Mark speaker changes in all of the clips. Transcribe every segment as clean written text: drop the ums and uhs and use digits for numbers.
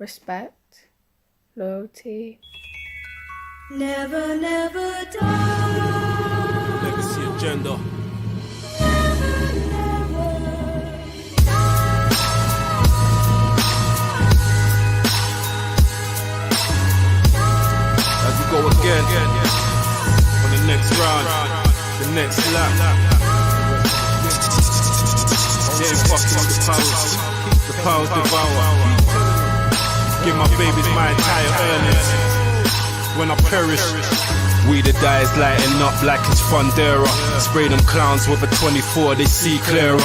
Speaker 1: respect, loyalty.
Speaker 2: Never, never die.
Speaker 3: Legacy agenda. As we go again on the next round, the next lap. Yeah, fucking the powers devour. Give my babies my entire earnings. When I perish, we the die is lighting up like it's Fundera. Spray them clowns with a 24, they see clearer.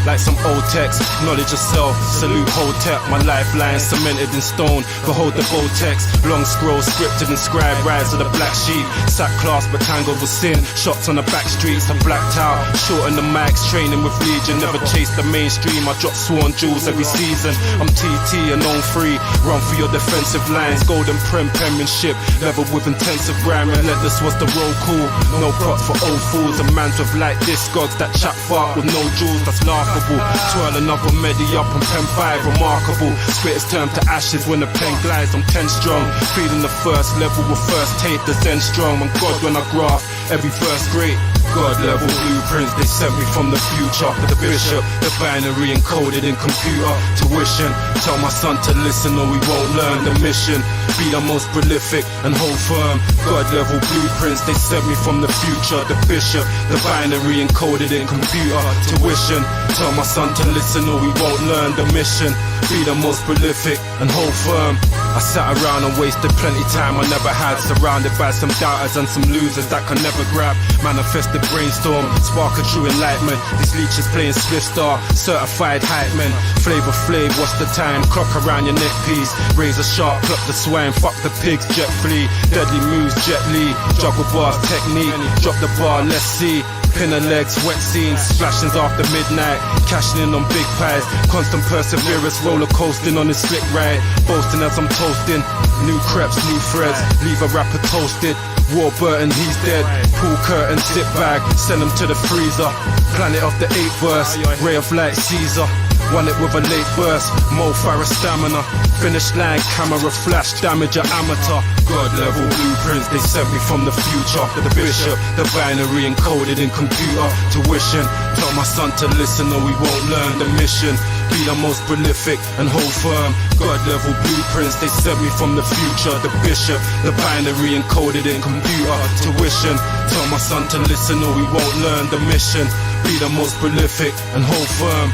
Speaker 3: Like some old text, knowledge of self, salute Hotep. My lifeline cemented in stone, behold the Botex. Long scroll scripted and scribed, rise of the black sheep. Sack class but tangled with sin, shots on the back streets. I blacked out, short in the mics, training with Legion. Never chased the mainstream, I drop sworn jewels every season. I'm TT and known free, run for your defensive lines. Golden penmanship, level with intensive rhyme. Relentless was the roll cool, no props for old fools. And mans with like discogs that chat fart with no jewels, that's laughable. Twirl another medi up on pen 5, remarkable. Spit is turned to ashes when the pen glides, I'm 10 strong. Feeding the first level with first tape, the Zen strong. I'm God when I graph, every first grade. God level blueprints, they sent me from the future. The bishop, the binary encoded in computer. Tuition, tell my son to listen or we won't learn the mission. Be the most prolific and hold firm. God level blueprints, they sent me from the future. The bishop, the binary encoded in computer. Tuition, tell my son to listen or we won't learn the mission. Be the most prolific and hold firm. I sat around and wasted plenty time I never had. Surrounded by some doubters and some losers that can never grab. Manifested brainstorm, spark a true enlightenment. These leeches playing Swift Star, certified hype men. Flavor Flav, what's the time? Clock around your neck piece. Razor sharp, pluck the swine, fuck the pigs, jet flee. Deadly moves, Jet Li. Juggle bars, technique. Drop the bar, let's see. Pinner legs, wet scenes, splashings after midnight. Cashing in on big pies. Constant perseverance, roller coasting on his slick ride. Boasting as I'm toasting. New crepes, new threads. Leave a rapper toasted. Warburton, he's dead. Pool curtain, zip bag. Send him to the freezer. Planet of the 8th verse. Ray of light, Caesar. Won it with a late burst. Mo Farah stamina. Finish line, camera flash. Damage your amateur. God level blueprints, they sent me from the future. The bishop, the binary encoded in computer. Tuition, tell my son to listen or we won't learn the mission. Be the most prolific and hold firm. God level blueprints, they sent me from the future. The bishop, the binary encoded in computer. Tuition, tell my son to listen or we won't learn the mission. Be the most prolific and hold firm.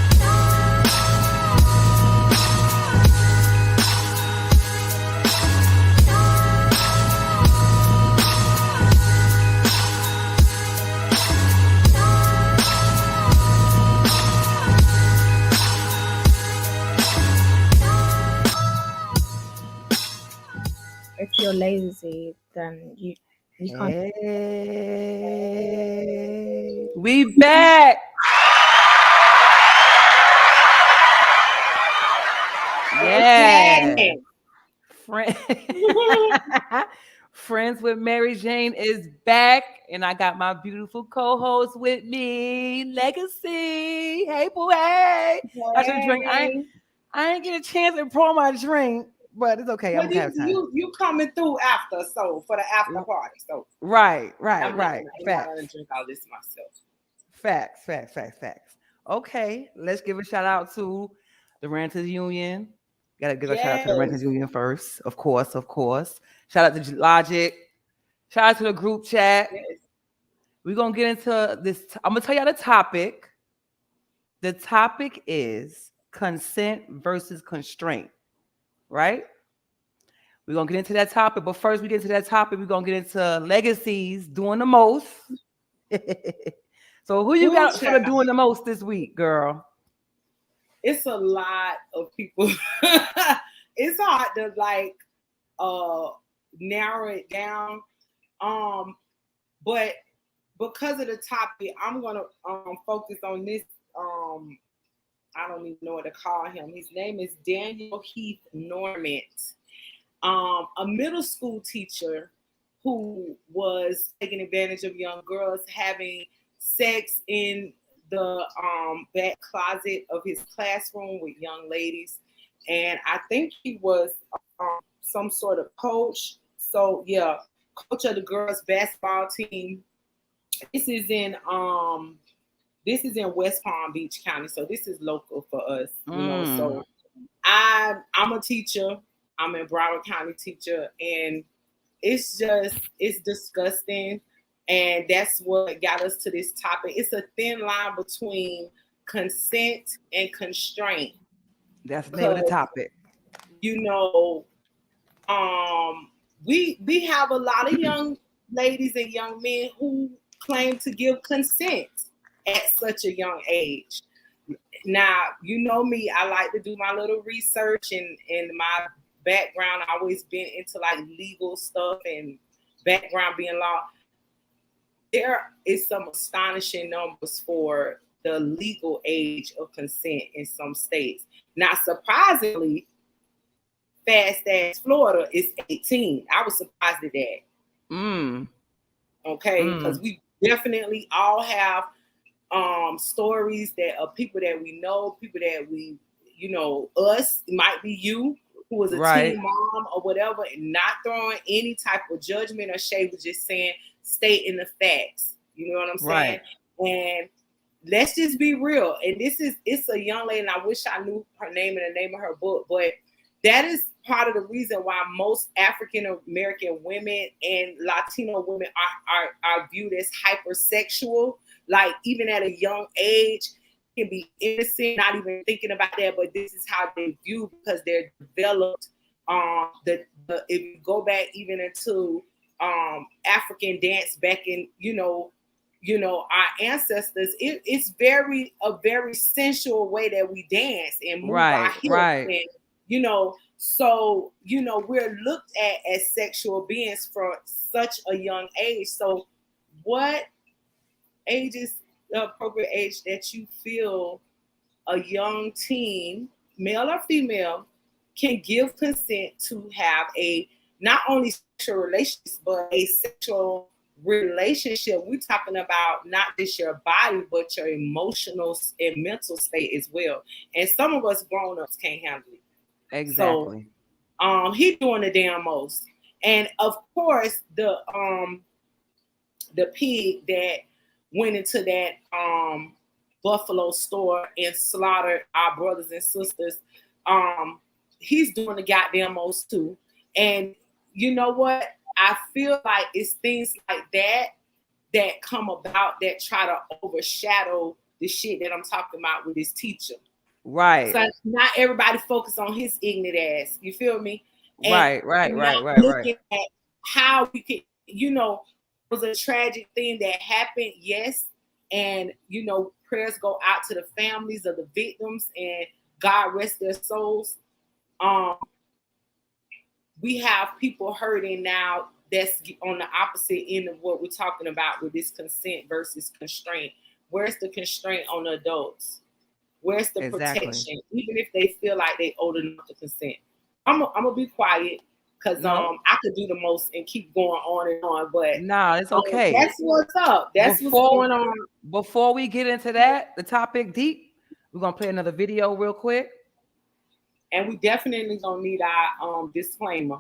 Speaker 1: If you're lazy, then you can't.
Speaker 4: Hey, we back. Yeah. Friends with Mary Jane is back, and I got my beautiful co-host with me, Legacy. Hey, boy. Hey. I should drink. I ain't get a chance to pour my drink. But it's okay.
Speaker 5: Well, you coming through after, so for the after party. So
Speaker 4: right.
Speaker 5: I'm
Speaker 4: Facts.
Speaker 5: gonna drink all this myself.
Speaker 4: Facts. Okay, let's give a shout out to the Renters Union. Gotta give a shout out to the Renters Union first, of course. Shout out to Logic. Shout out to the group chat. Yes. We're gonna get into this. I'm gonna tell y'all the topic. The topic is consent versus constraint. Right? We're going to get into that topic. But first we get into that topic, we're going to get into legacies doing the most. So who you got for doing the most this week, girl?
Speaker 5: It's a lot of people. It's hard to narrow it down. But because of the topic, I'm going to focus on this I don't even know what to call him. His name is Daniel Heath Normant, a middle school teacher who was taking advantage of young girls having sex in the back closet of his classroom with young ladies. And I think he was some sort of coach. So yeah, coach of the girls basketball team. This is in West Palm Beach County, so this is local for us, you know. So I'm a teacher. I'm a Broward County teacher, and it's disgusting, and that's what got us to this topic. It's a thin line between consent and constraint.
Speaker 4: That's the name of the topic.
Speaker 5: You know, we have a lot of young ladies and young men who claim to give consent at such a young age. Now, you know me, I like to do my little research, and my background, I always been into like legal stuff and background being law. There is some astonishing numbers for the legal age of consent in some states. Now, surprisingly, fast ass Florida is 18. I was surprised at that. Okay, because we definitely all have stories that of people that we know, people that we, you know, us, it might be you who was a teen mom or whatever, and not throwing any type of judgment or shade, but just saying, stating the facts. You know what I'm saying? And let's just be real. And it's a young lady, and I wish I knew her name and the name of her book, but that is part of the reason why most African American women and Latino women are viewed as hypersexual. Like, even at a young age, can be innocent, not even thinking about that, but this is how they view, because they're developed. If you go back even into African dance back in, you know, our ancestors, it's a very sensual way that we dance and move our hips, and, you know, so, you know, we're looked at as sexual beings from such a young age. So what age is the appropriate age that you feel a young teen, male or female, can give consent to have a not only sexual relationship, but a sexual relationship? We're talking about not just your body, but your emotional and mental state as well. And some of us grown-ups can't handle it.
Speaker 4: Exactly.
Speaker 5: So he doing the damn most. And of course, the pig that went into that Buffalo store and slaughtered our brothers and sisters, he's doing the goddamn most too. And you know what? I feel like it's things like that come about that try to overshadow the shit that I'm talking about with this teacher.
Speaker 4: Right.
Speaker 5: So not everybody focus on his ignorant ass. You feel me? And
Speaker 4: right.
Speaker 5: Looking at how we could, you know, it was a tragic thing that happened, yes. And, you know, prayers go out to the families of the victims, and God rest their souls. We have people hurting now that's on the opposite end of what we're talking about with this consent versus constraint. Where's the constraint on the adults? Where's the protection? Even if they feel like they old enough to consent. I'm gonna be quiet, because I could do the most and keep going on and on. But
Speaker 4: nah, it's okay.
Speaker 5: That's what's up. That's what's going on.
Speaker 4: Before we get into that, the topic deep, we're gonna play another video real quick.
Speaker 5: And we definitely gonna need our disclaimer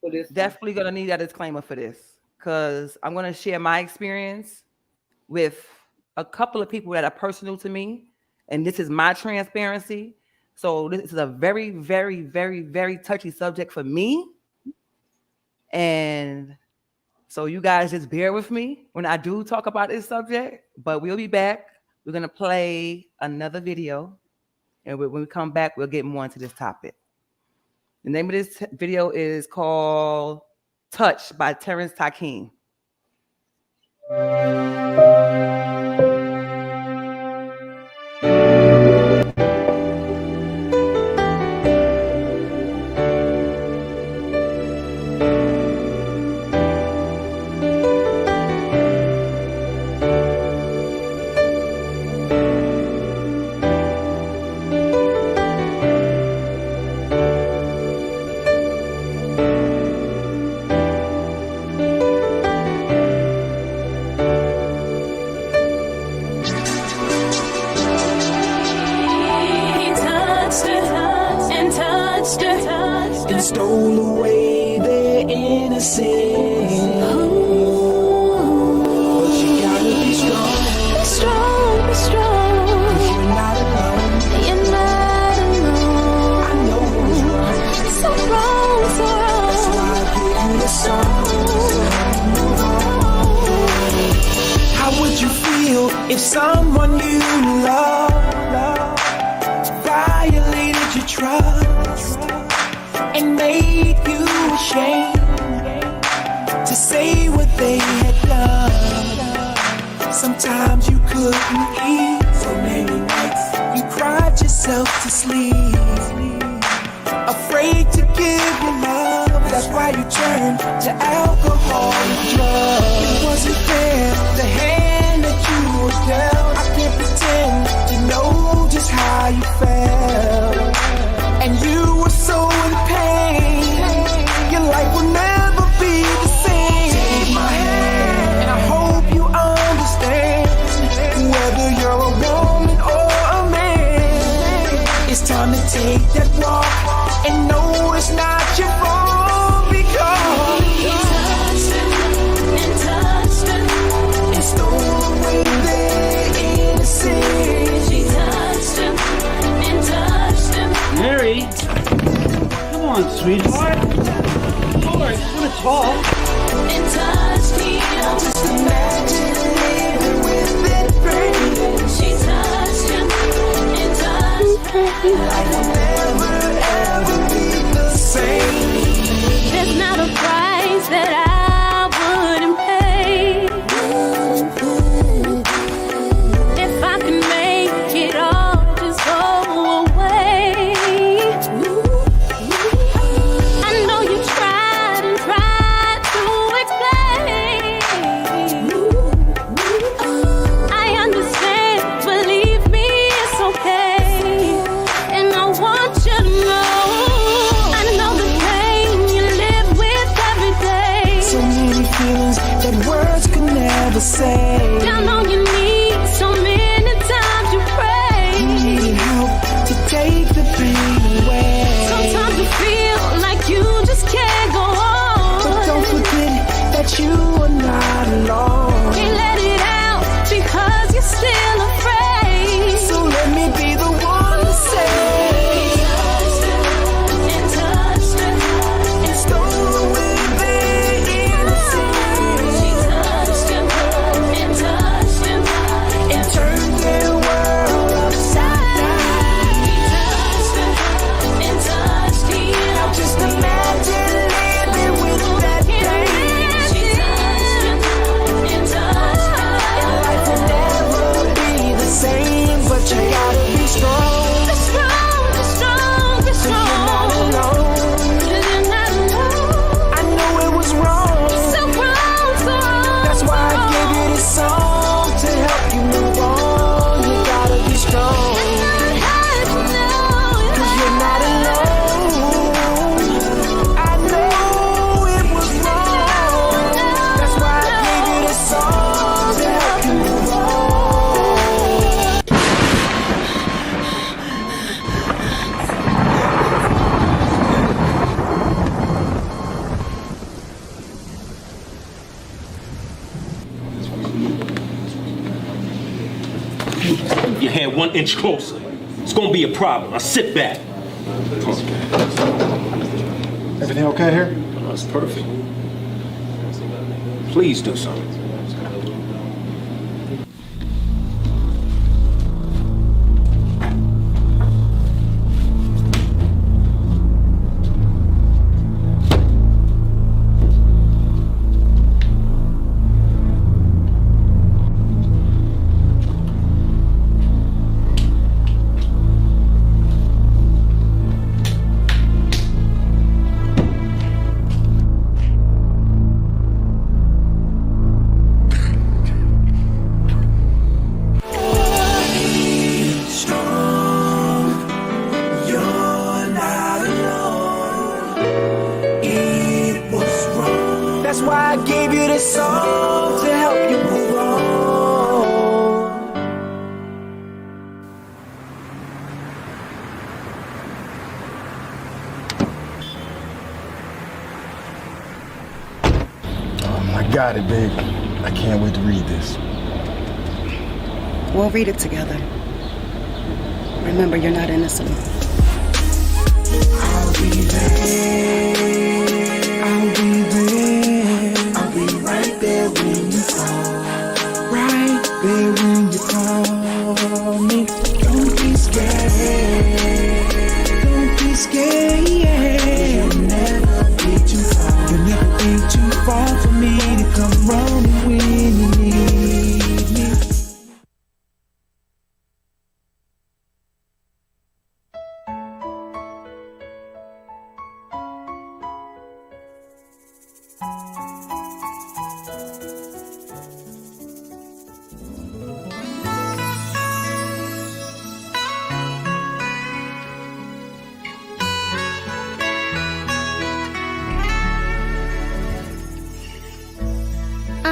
Speaker 5: for this.
Speaker 4: Definitely gonna need that disclaimer for this, because I'm gonna share my experience with a couple of people that are personal to me, and this is my transparency. So this is a very, very, very, very touchy subject for me. And so you guys just bear with me when I do talk about this subject, but we'll be back. We're going to play another video. And when we come back, we'll get more into this topic. The name of this video is called Touch by Terrence Takeem.
Speaker 2: and stole away their innocence. But you gotta be strong. Be strong, be strong. 'Cause you're not alone. You're not alone. I know it's wrong. So wrong, so wrong. That's why I give you the song. How would you feel if someone you love violated your trust and made you ashamed to say what they had done? Sometimes you couldn't eat, so many nights you cried yourself to sleep, afraid to give your love. That's why you turned to alcohol and drugs. It wasn't fair, the hand that you were dealt. I can't pretend to know just how you felt, and you were so in pain. Your life will never be the same. Take my hand, and I hope you understand. Whether you're a woman or a man, it's time to take that walk and know it's not your fault, because he touched him and touched him and stole away their innocence. She touched him and touched him.
Speaker 6: Mary, come on, sweetheart. Lord, I just want to talk.
Speaker 2: And touched him. Just imagine living with that pain. She touched him and touched him. Life will never ever be the same. There's not a price that I wouldn't pay if I can make it all just go away. I know you tried and tried to explain. I understand, believe me, it's okay. And I want you to know, I know the pain you live with every day. So many feelings that words could never say. Down on your knees, so many times you pray. You need help to take the pain away. Sometimes you feel like you just can't go on. But don't forget that you are not alone. Can't let it out because you're still afraid. So let me be the one to say, and touched him and stole away their innocence. She touched him and touched him and turned their world upside down. He touched him and touched him. Now just imagine living with that pain. She touched him and touched him. And life will never be the same, but you gotta be strong. Be strong, be strong, be strong. 'Cause you're not alone. 'Cause you're not alone. I know it was wrong. So wrong, so wrong. That's why I gave you this song to help you move on. You gotta be strong. 'Cause you're not alone. I know it was wrong. That's why I gave you this song to help you move on.
Speaker 7: Your hand 1 inch closer. It's gonna be a problem. Now sit back.
Speaker 8: Everything okay here?
Speaker 7: Oh, that's perfect. Please do something.
Speaker 2: this song to help you move on.
Speaker 8: I got it, babe. I can't wait to read this.
Speaker 9: We'll read it together. Remember, you're not innocent.
Speaker 2: I'll be there. I'll be there. I'll be right there when you call. Right there when you call me. Don't be scared. Don't be scared. You'll never be too far. You'll never be too far for me to come running when you need me.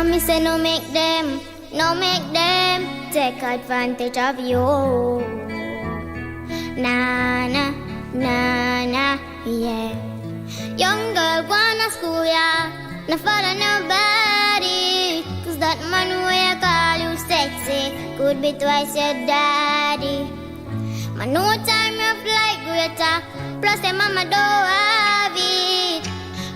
Speaker 10: Me say no make them take advantage of you. Nah, nah, nah, nah, yeah. Young girl wanna school, yeah. No follow nobody. Cause that man where you call you sexy could be twice your daddy. Man, no time rough like greater. Plus them mama don't have it.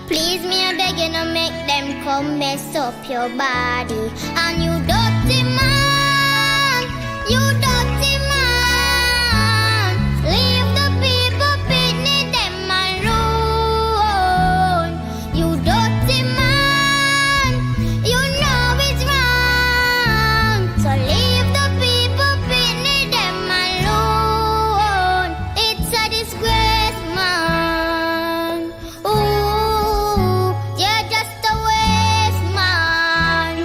Speaker 10: Please me, I beg you, no make them come mess up your body. And you dirty man, leave the people beneath them alone. You dirty man, you know it's wrong. So leave the people beneath them alone. It's a disgrace, man. Ooh, you're just a waste man.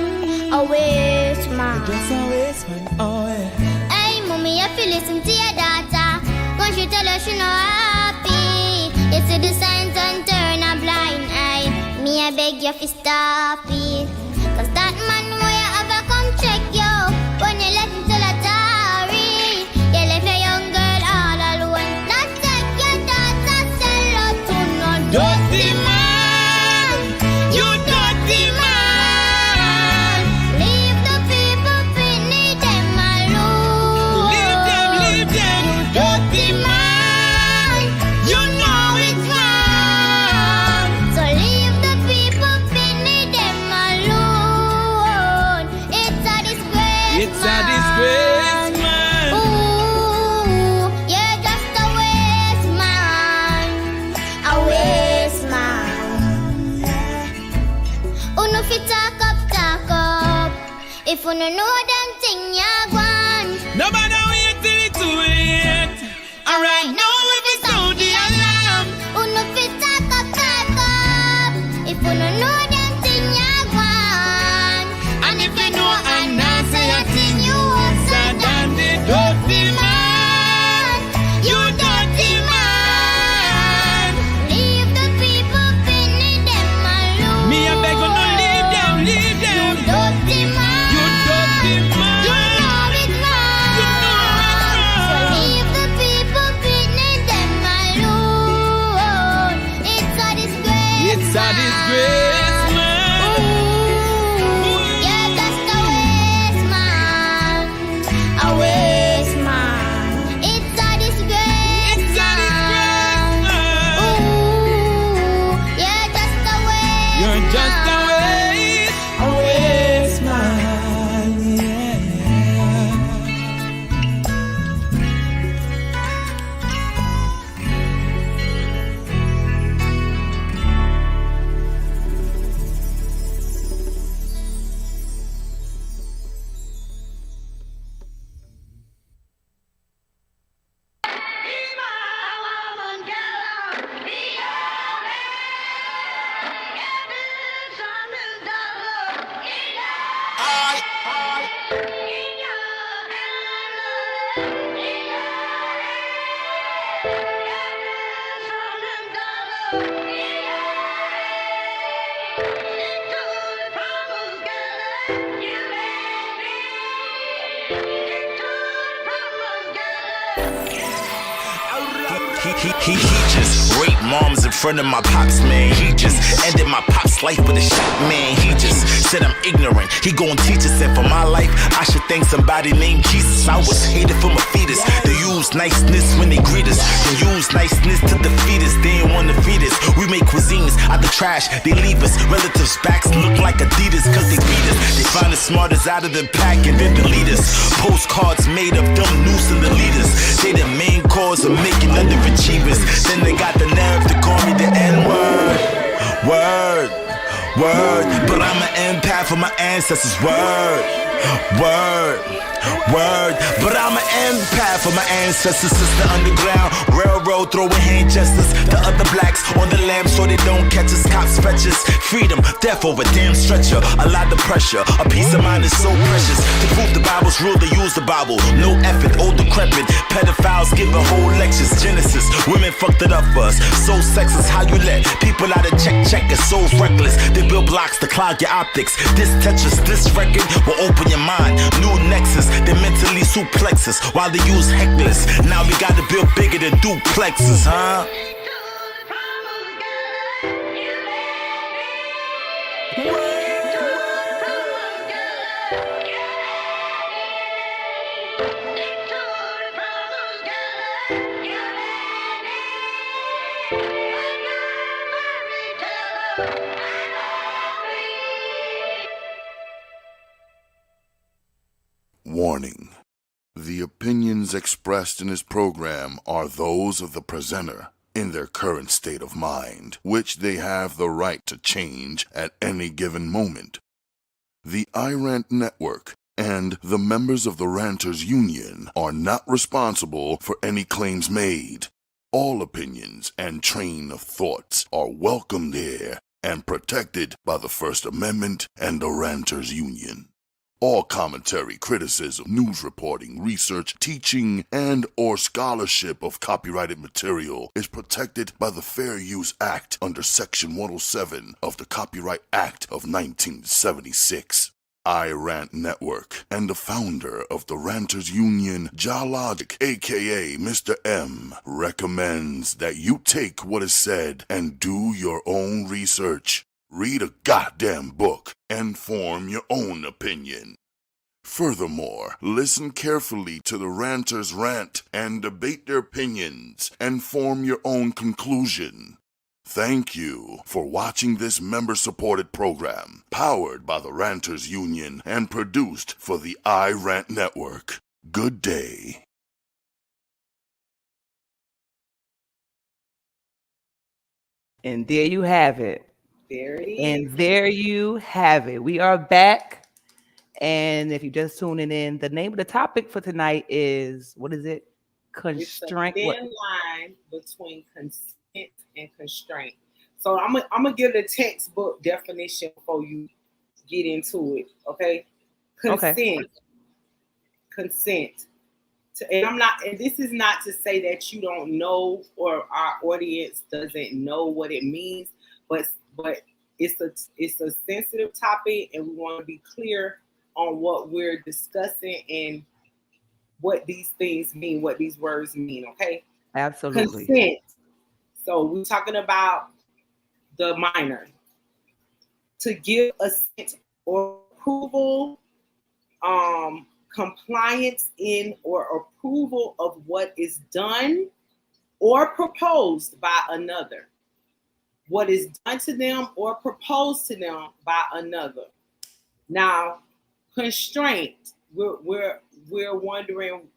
Speaker 10: A waste man.
Speaker 2: Just a waste man, oh yeah.
Speaker 10: Hey, mommy, if you listen to your daughter, once you tell her she not happy, you see the signs and turn a blind eye. Me, I beg you to stop it. Cause that man where you ever come check you, when you let him tell a story, you left your young girl all alone. Not take your daughter, sell her to no dirty man. You dirty man. Leave the people beneath them alone.
Speaker 2: Leave them,
Speaker 10: Dirty man, you know it's wrong. So leave the people beneath them alone. It's a disgrace,
Speaker 2: It's a disgrace, man.
Speaker 10: Ooh, you're just a waste man. A waste man. Uno fi talk up. If you no know them thing you want.
Speaker 2: No matter wait till it's too late. Alright, now if it's sound the alarm.
Speaker 10: Uno fi talk up. If you no know them thing you want.
Speaker 2: And if you know and not say a thing, you answer than the dirty man. You dirty man.
Speaker 10: Leave the people beneath them alone.
Speaker 2: Me a beg you no leave them.
Speaker 10: You dirty man.
Speaker 2: You dirty man.
Speaker 10: You know it's wrong.
Speaker 2: You know it's
Speaker 10: So
Speaker 2: wrong.
Speaker 10: leave the people beneath them alone. It's a disgrace.
Speaker 2: It's a disgrace, man.
Speaker 10: Ooh, you're just a waste man. A waste man. It's a disgrace.
Speaker 2: It's a disgrace, man.
Speaker 10: Ooh, you're just a waste.
Speaker 2: You're just a waste man, yeah.
Speaker 11: He just raped moms in front of my pops, man. He just ended my pops' life with a shot, man. He just said I'm ignorant. He gon' teach us that for my life, I should thank somebody named Jesus. I was hated from a fetus. They use niceness when they greet us. They use niceness to defeat us. They ain't wanna feed us. We make cuisines out the trash. They leave us. Relatives' backs look like Adidas cause they beat us. They find the smartest out of the pack and then delete us. Postcards made of them noosing the leaders. They the main cause of making underachievers. Then they got the nerve to call me the N-word. Word. But I'm an empath for my ancestors. Word. But I'm an empath for my ancestors. Sister underground, railroad throwing hand gestures to other blacks on the lamb so they don't catch us. Cops fetch us. Freedom, death over damn stretcher. A lot of pressure, a peace of mind is so precious. To prove the Bible's real, they use the Bible. No effort, old decrepit. Pedophiles giving whole lectures. Genesis, women fucked it up for us. So sexist, how you let people out of check is so reckless. They build blocks to clog your optics. This Tetris, this record will open your mind. New nexus, they mentally suplex us while they use hecklers. Now we gotta build bigger than duplexes, huh?
Speaker 8: Warning. The opinions expressed in this program are those of the presenter in their current state of mind, which they have the right to change at any given moment. The iRant Network and the members of the Ranters Union are not responsible for any claims made. All opinions and train of thoughts are welcomed here and protected by the First Amendment and the Ranters Union. All commentary, criticism, news reporting, research, teaching, and or scholarship of copyrighted material is protected by the Fair Use Act under Section 107 of the Copyright Act of 1976. iRant Network and the founder of the Ranters Union, Logic, aka Mr. M, recommends that you take what is said and do your own research. Read a goddamn book and form your own opinion. Furthermore, listen carefully to the ranters rant and debate their opinions and form your own conclusion. Thank you for watching this member-supported program, powered by the Ranters Union and produced for the iRant Network. Good day.
Speaker 4: And there you have it.
Speaker 5: There it is.
Speaker 4: And there you have it. We are back. And if you're just tuning in, the name of the topic for tonight is, what is it? Constraint.
Speaker 5: It's a thin line between consent and constraint. So I'm gonna give the textbook definition before you get into it. Okay. Consent. And this is not to say that you don't know or our audience doesn't know what it means, but it's a sensitive topic, and we want to be clear on what we're discussing and what these things mean, what these words mean. Okay.
Speaker 4: Absolutely.
Speaker 5: Consent. So we're talking about the minor. To give assent or approval, compliance in or approval of what is done or proposed by another. What is done to them or proposed to them by another. Now, constraint. We're wondering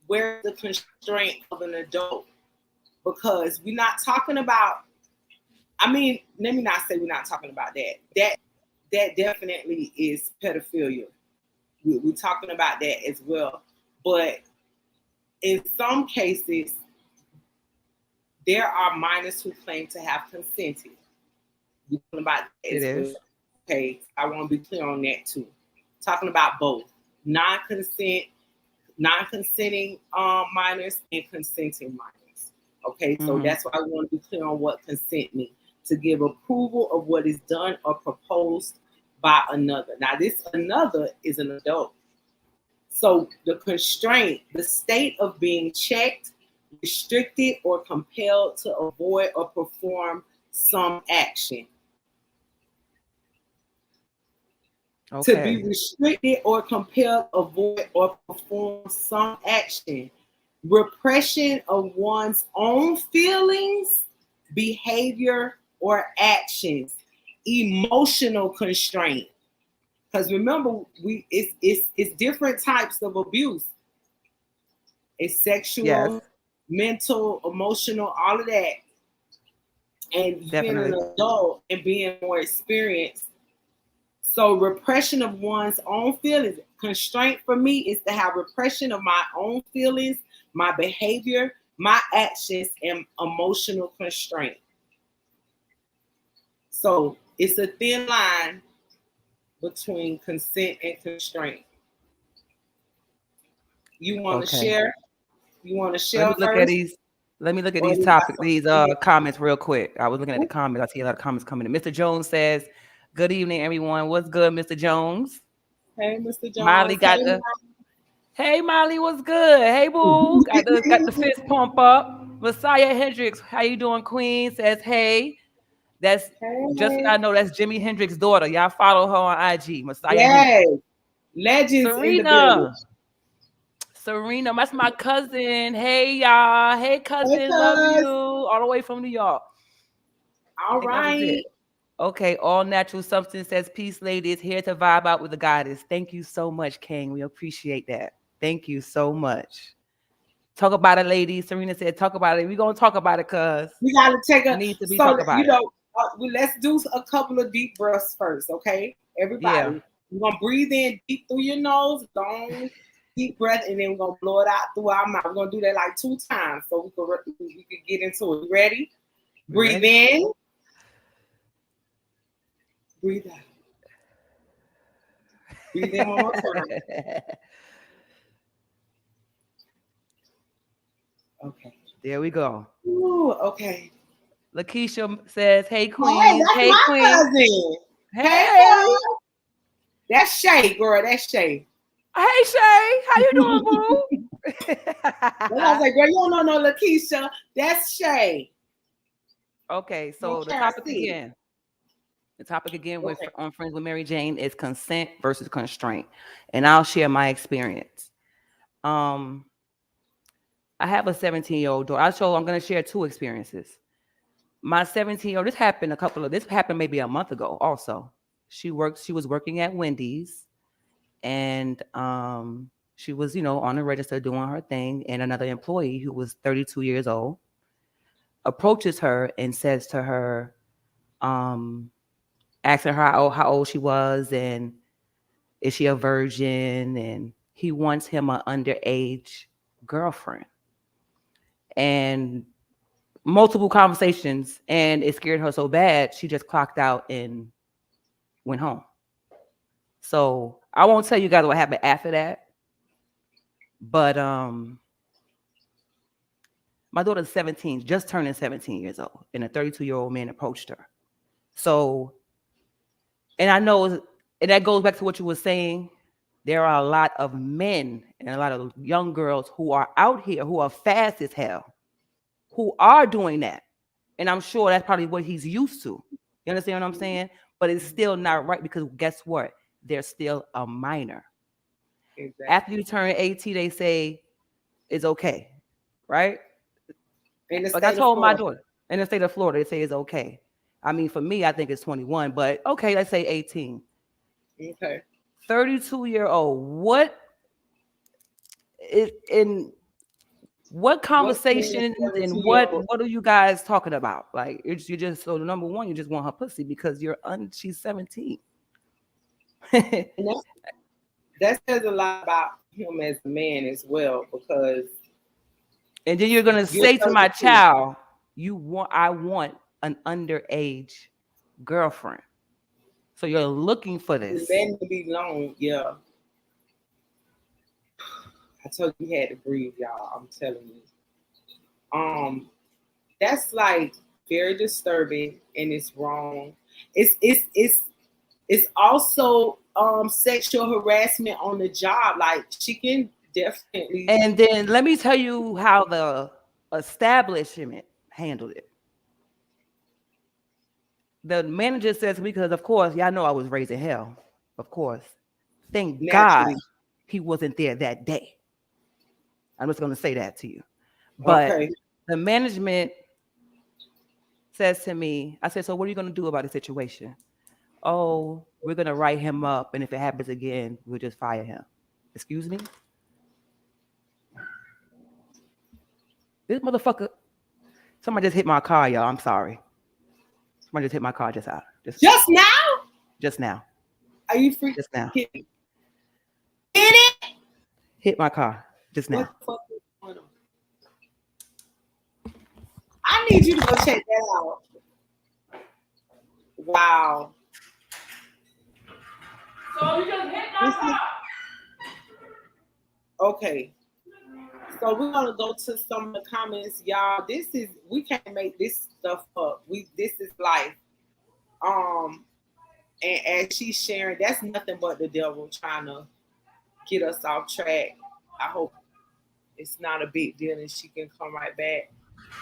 Speaker 5: where's the constraint of an adult, because we're not talking about. I mean, let me not say we're not talking about that. That definitely is pedophilia. We're talking about that as well. But in some cases, there are minors who claim to have consented. We're talking about that as well. Okay, I want to be clear on that too. Talking about both non-consenting minors and consenting minors. Okay, so that's why I want to be clear on what consent means. To give approval of what is done or proposed by another. Now, this another is an adult. So the constraint, the state of being checked, restricted or compelled to avoid or perform some action.
Speaker 4: Okay.
Speaker 5: To be restricted or compelled to avoid or perform some action. Repression of one's own feelings, behavior, or actions. Emotional constraint. Because remember, it's different types of abuse. It's sexual,
Speaker 4: Yes.
Speaker 5: mental, emotional, all of that. And being an adult and being more experienced. So repression of one's own feelings. Constraint for me is to have repression of my own feelings, my behavior, my actions, and emotional constraint. So it's a thin line between consent and constraint. You want to share? You want to share?
Speaker 4: Let me look at these. Let me look at these topics, these comments real quick. I was looking at the comments. I see a lot of comments coming in. Mr. Jones says, "Good evening, everyone. What's good, Mr. Jones?"
Speaker 5: Hey, Mr. Jones.
Speaker 4: Molly got the. Hey, Molly, what's good? Hey, boo. got the fist pump up. Messiah Hendricks, how you doing, Queen? Says, hey. That's just I know that's Jimi Hendrix' daughter. Y'all follow her on IG. Messiah Hendricks.
Speaker 5: Legends
Speaker 4: Serena.
Speaker 5: in the building.
Speaker 4: Serena, that's my cousin. Hey, y'all. Hey, cousin. Love you. All the way from New York.
Speaker 5: All right.
Speaker 4: Okay, all natural substance says peace, ladies. Here to vibe out with the goddess. Thank you so much, King. We appreciate that. Thank you so much. Talk about it, ladies. Serena said, talk about it. We're going to talk about it because
Speaker 5: we got to take a
Speaker 4: need to be talk about it.
Speaker 5: Let's do a couple of deep breaths first, okay? Everybody. We're going to breathe in deep through your nose. Long, deep breath, and then we're going to blow it out through our mouth. We're going to do that like 2 times so we can get into it. You ready? Breathe in. Breathe out. Breathe in one more time. Okay.
Speaker 4: There we go.
Speaker 5: Ooh, okay.
Speaker 4: Lakeisha says, hey, Queen.
Speaker 5: Hey, that's my cousin. Hey, that's Shay, girl. That's Shay.
Speaker 4: Hey, Shay. How you doing, boo?
Speaker 5: I was like, girl, you don't know no Lakeisha. That's Shay.
Speaker 4: Okay, so the topic again. The topic again with on Friends with Mary Jane is consent versus constraint. And I'll share my experience. I have a 17-year-old daughter. I'm going to share 2 experiences. My 17-year-old, this happened maybe a month ago also. She was working at Wendy's and she was, on the register doing her thing, and another employee who was 32 years old approaches her and says to her, asking her how old she was and is she a virgin, and he wants him an underage girlfriend. And multiple conversations, and it scared her so bad she just clocked out and went home. So I won't tell you guys what happened after that, but my daughter's 17, just turning 17 years old, and a 32-year-old man approached her. So, and I know, and that goes back to what you were saying, there are a lot of men and a lot of young girls who are out here who are fast as hell, who are doing that. And I'm sure that's probably what he's used to. You understand what I'm saying? But it's still not right, because guess what? They're still a minor. Exactly. After you turn 18, they say it's okay, right? Like I told my daughter, in the state of Florida, they say it's okay. I mean, for me, I think it's 21, but okay, let's say 18.
Speaker 5: Okay.
Speaker 4: 32-year-old, what conversation and what are you guys talking about? Like, you just, so number one, you just want her pussy because she's 17.
Speaker 5: And that says a lot about him as a man as well, because.
Speaker 4: And then you're gonna say to my child, I want an underage girlfriend. So you're looking for this.
Speaker 5: Then to be long, yeah. I told you had to breathe, y'all. I'm telling you. That's like very disturbing, and it's wrong. It's also sexual harassment on the job. Like, she can definitely.
Speaker 4: And then let me tell you how the establishment handled it. The manager says, because of course, y'all know I was raised in hell. Of course. Thank
Speaker 5: Naturally.
Speaker 4: God he wasn't there that day. I'm just going to say that to you. But the management says to me, I said, so what are you going to do about the situation? Oh, we're going to write him up. And if it happens again, we'll just fire him. Excuse me? This motherfucker, somebody just hit my car, y'all. I'm sorry. Somebody just hit my car just now? Just now.
Speaker 5: Are you free?
Speaker 4: Just now.
Speaker 5: Hit it?
Speaker 4: Hit my car just now.
Speaker 5: What the fuck is going on? I need you to go check that out. Wow.
Speaker 4: So you just hit my car.
Speaker 5: Okay. So we're gonna go to some of the comments, y'all. We can't make this stuff up. This is life. And as she's sharing, that's nothing but the devil trying to get us off track. I hope it's not a big deal and she can come right back.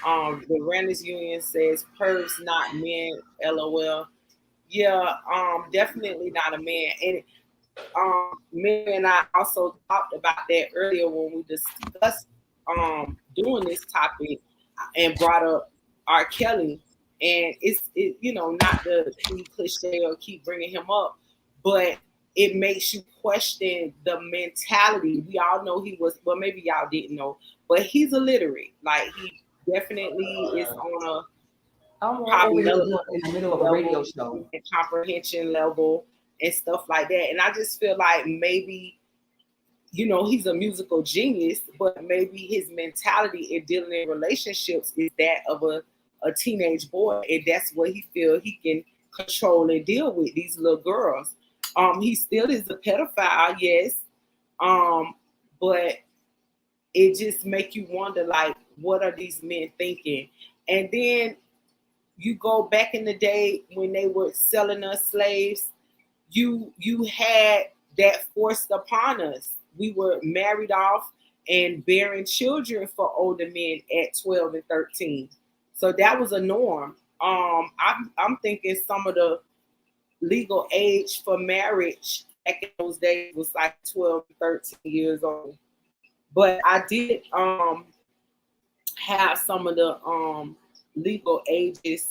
Speaker 5: The Renters Union says pervs not men, LOL. Yeah, definitely not a man. And me and I also talked about that earlier when we discussed doing this topic and brought up R. Kelly. And it's not to be cliche or keep bringing him up, but it makes you question the mentality. We all know he was, well, maybe y'all didn't know, but he's illiterate. Like, he definitely is on
Speaker 4: in the middle of a radio show
Speaker 5: and comprehension level and stuff like that. And I just feel like maybe, he's a musical genius, but maybe his mentality in dealing in relationships is that of a teenage boy, and that's what he feels he can control and deal with, these little girls. He still is a pedophile, yes, but it just make you wonder, like, what are these men thinking? And then you go back in the day when they were selling us slaves, you had that forced upon us. We were married off and bearing children for older men at 12 and 13. So that was a norm. I'm thinking some of the legal age for marriage back in those days was like 12 to 13 years old. But I did have some of the legal ages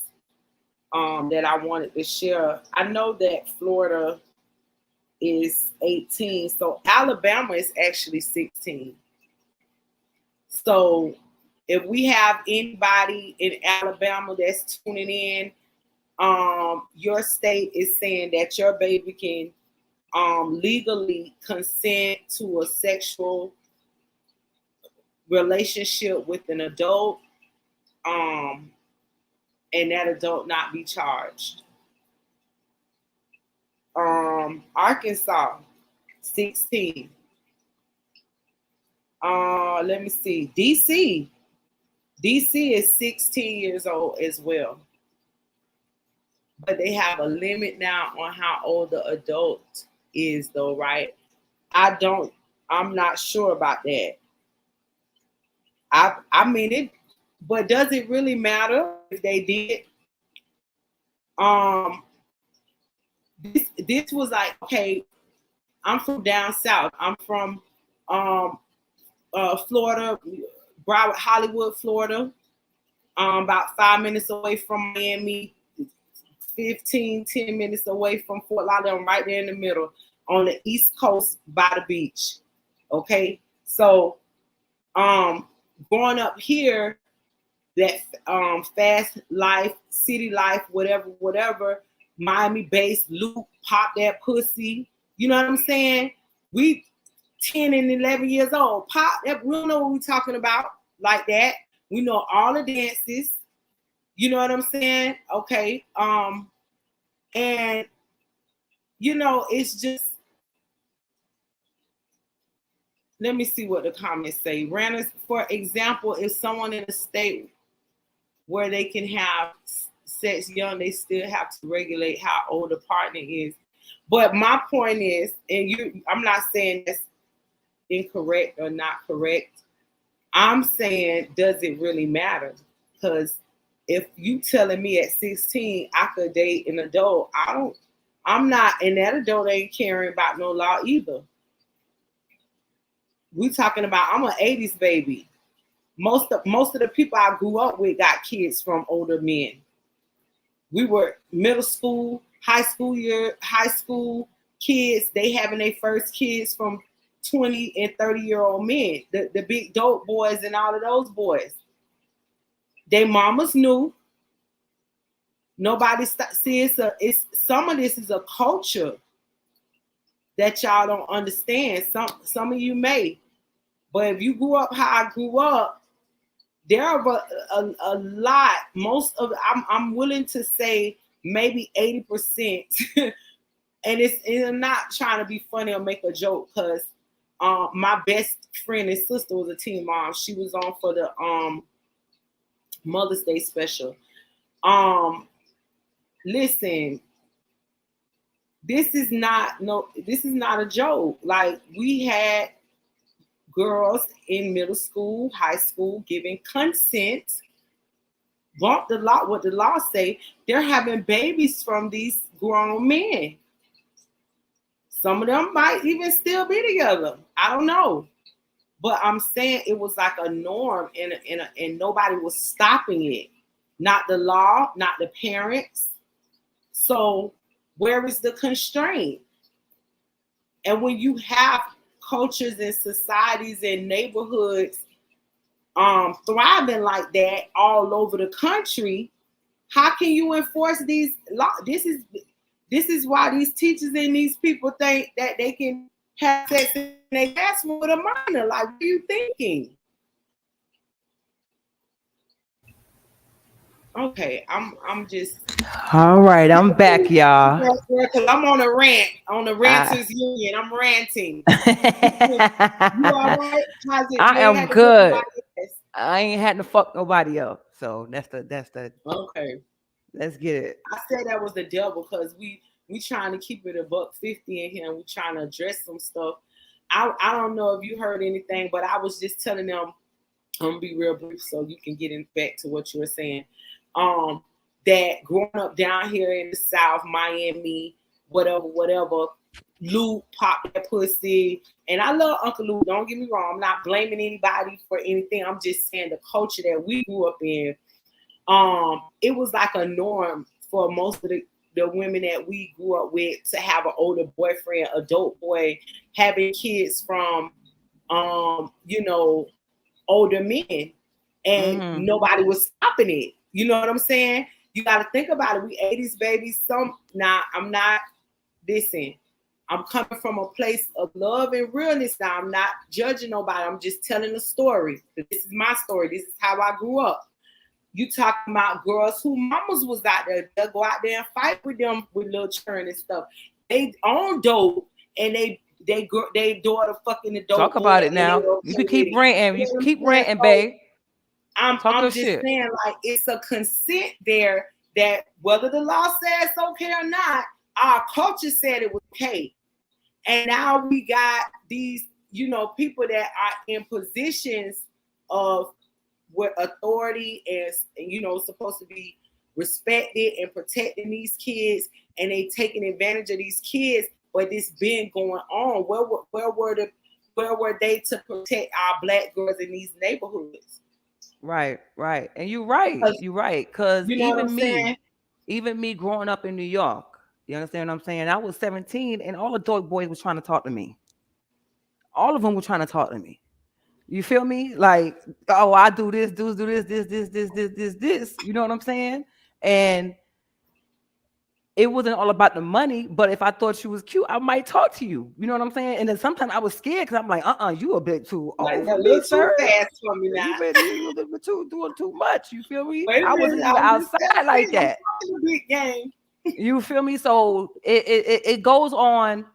Speaker 5: that I wanted to share. I know that Florida is 18, so Alabama is actually 16. So if we have anybody in Alabama that's tuning in, your state is saying that your baby can legally consent to a sexual relationship with an adult, and that adult not be charged. Arkansas, 16. Let me see. DC is 16 years old as well. But they have a limit now on how old the adult is, though, right? I'm not sure about that. I mean it, but does it really matter if they did? This was like, okay, I'm from down south. I'm from Florida, Broward, Hollywood, Florida. About 5 minutes away from Miami, 10 minutes away from Fort Lauderdale, right there in the middle, on the East Coast by the beach. Okay, so growing up here, that fast life, city life, whatever, Miami-based, Luke, pop that pussy. You know what I'm saying? We 10 and 11 years old, pop that. We don't know what we're talking about like that. We know all the dances. You know what I'm saying? Okay. And it's just, let me see what the comments say. Ranners, for example, if someone in a state where they can have sex young, they still have to regulate how old the partner is. But my point is, and I'm not saying that's incorrect or not correct. I'm saying, does it really matter? Because if you telling me at 16 I could date an adult, I'm not, and that adult ain't caring about no law either. We talking about, I'm an 80s baby. Most of the people I grew up with got kids from older men. We were middle school, high school kids, they having their first kids from 20 and 30-year-old men, the big dope boys and all of those boys. Their mamas knew. Nobody see, it's some of this is a culture that y'all don't understand. Some of you may, but if you grew up how I grew up, there are a lot. Most of I'm willing to say maybe 80%, and I'm not trying to be funny or make a joke, because my best friend and sister was a teen mom. She was on for the Mother's Day special. Listen, this is not a joke. Like, we had girls in middle school, high school giving consent. What the law say, they're having babies from these grown men. Some of them might even still be together. I don't know. But I'm saying it was like a norm, and nobody was stopping it. Not the law, not the parents. So where is the constraint? And when you have cultures and societies and neighborhoods thriving like that all over the country, how can you enforce these laws? This is why these teachers and these people think that they can have sex in their classroom with a minor. Like, what are you thinking? Okay, I'm just.
Speaker 4: All right, I'm back, y'all.
Speaker 5: Because I'm on a rant, on the Ranters Union. I'm ranting. You all right?
Speaker 4: I am good. I ain't had to fuck nobody else. So that's the
Speaker 5: okay.
Speaker 4: Let's get it.
Speaker 5: I said that was the devil, because we trying to keep it $1.50 in here. We trying to address some stuff. I don't know if you heard anything, but I was just telling them, I'm gonna be real brief so you can get back to what you were saying. That growing up down here in the South, Miami, whatever, Luke popped that pussy. And I love Uncle Luke, don't get me wrong. I'm not blaming anybody for anything. I'm just saying the culture that we grew up in, it was like a norm for most of the women that we grew up with to have an older boyfriend, adult boy, having kids from, older men. And nobody was stopping it. You know what I'm saying? You got to think about it. We 80s babies. I'm not dissing. I'm coming from a place of love and realness now. I'm not judging nobody. I'm just telling a story. This is my story. This is how I grew up. You talking about girls who mamas was out there. They'll go out there and fight with them with little churn and stuff. They own dope, and they daughter fucking the dope.
Speaker 4: Talk about it now. You can keep ranting. You can keep ranting, babe.
Speaker 5: I'm just saying, like, it's a consent there that whether the law says okay or not, our culture said it was okay. And now we got these, people that are in positions of with authority and supposed to be respected and protecting these kids, and they taking advantage of these kids. But this been going on. Where were they to protect our Black girls in these neighborhoods?
Speaker 4: Right. And you're right. Because even me growing up in New York, you understand what I'm saying? I was 17 and all the dope boys was trying to talk to me. All of them were trying to talk to me. You feel me? Like, oh, I do this. You know what I'm saying? And it wasn't all about the money, but if I thought you was cute, I might talk to you. You know what I'm saying? And then sometimes I was scared because I'm like, you a bit too old for me, sir.
Speaker 5: Too fast for me now.
Speaker 4: You doing too much. You feel me? I wasn't even outside like that.
Speaker 5: Big game.
Speaker 4: You feel me? So it goes on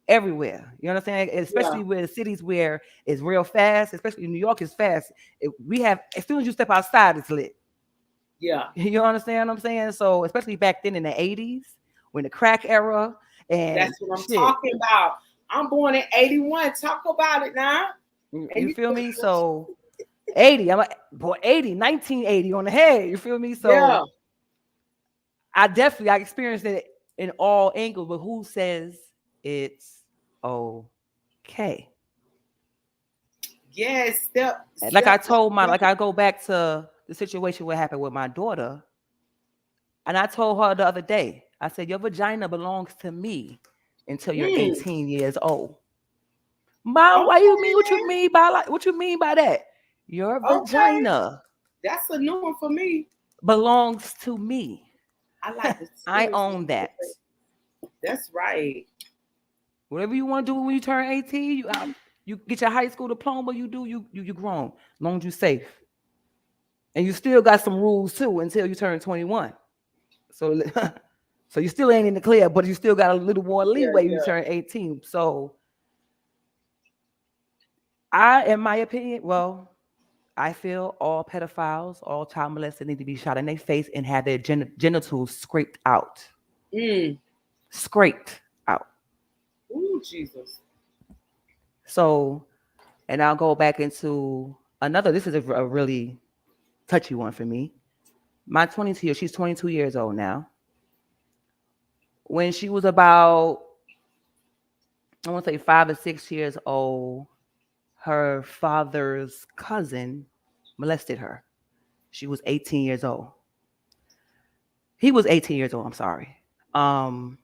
Speaker 4: everywhere. You understand? Especially with cities where it's real fast, especially in New York, it's fast. We have, as soon as you step outside, it's lit.
Speaker 5: Yeah.
Speaker 4: You understand what I'm saying? So especially back then in the 80s, when the crack era, and
Speaker 5: that's what I'm talking about. I'm born in 81. Talk about it now.
Speaker 4: You feel me? So 80. I'm like, boy, 80, 1980 on the head. You feel me? So
Speaker 5: Yeah.
Speaker 4: I experienced it in all angles, but who says it's okay?
Speaker 5: Yes.
Speaker 4: Like I told I go back to the situation what happened with my daughter. And I told her the other day, I said, your vagina belongs to me until you're 18 years old. Ma, why you mean? What you mean by what you mean by that? Your vagina.
Speaker 5: That's a new one for me.
Speaker 4: Belongs to me.
Speaker 5: I like the
Speaker 4: I own that.
Speaker 5: That's right.
Speaker 4: Whatever you want to do when you turn 18, you get your high school diploma, you grown, as long as you're safe. And you still got some rules too until you turn 21. So so you still ain't in the clear, but you still got a little more leeway when you turn 18. So in my opinion, I feel all pedophiles, all child molesters need to be shot in their face and have their genitals scraped out. Scraped out.
Speaker 5: Ooh, Jesus.
Speaker 4: So, and I'll go back into another. This is a really touchy one for me. My 22-year, she's 22 years old now. When she was about, I want to say 5 or 6 years old, her father's cousin molested her. She was 18 years old. He was 18 years old, I'm sorry. I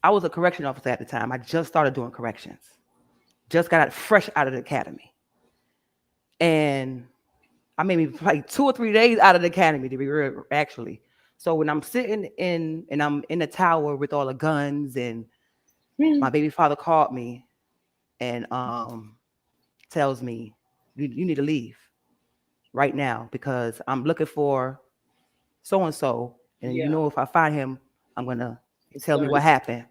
Speaker 4: was a correction officer at the time. I just started doing corrections. Just got fresh out of the academy. And I maybe like 2 or 3 days out of the academy, to be real, actually. So when I'm sitting and I'm in the tower with all the guns, and my baby father called me and tells me, you need to leave right now because I'm looking for so-and-so. And you know, if I find him, I'm going to tell me what happened.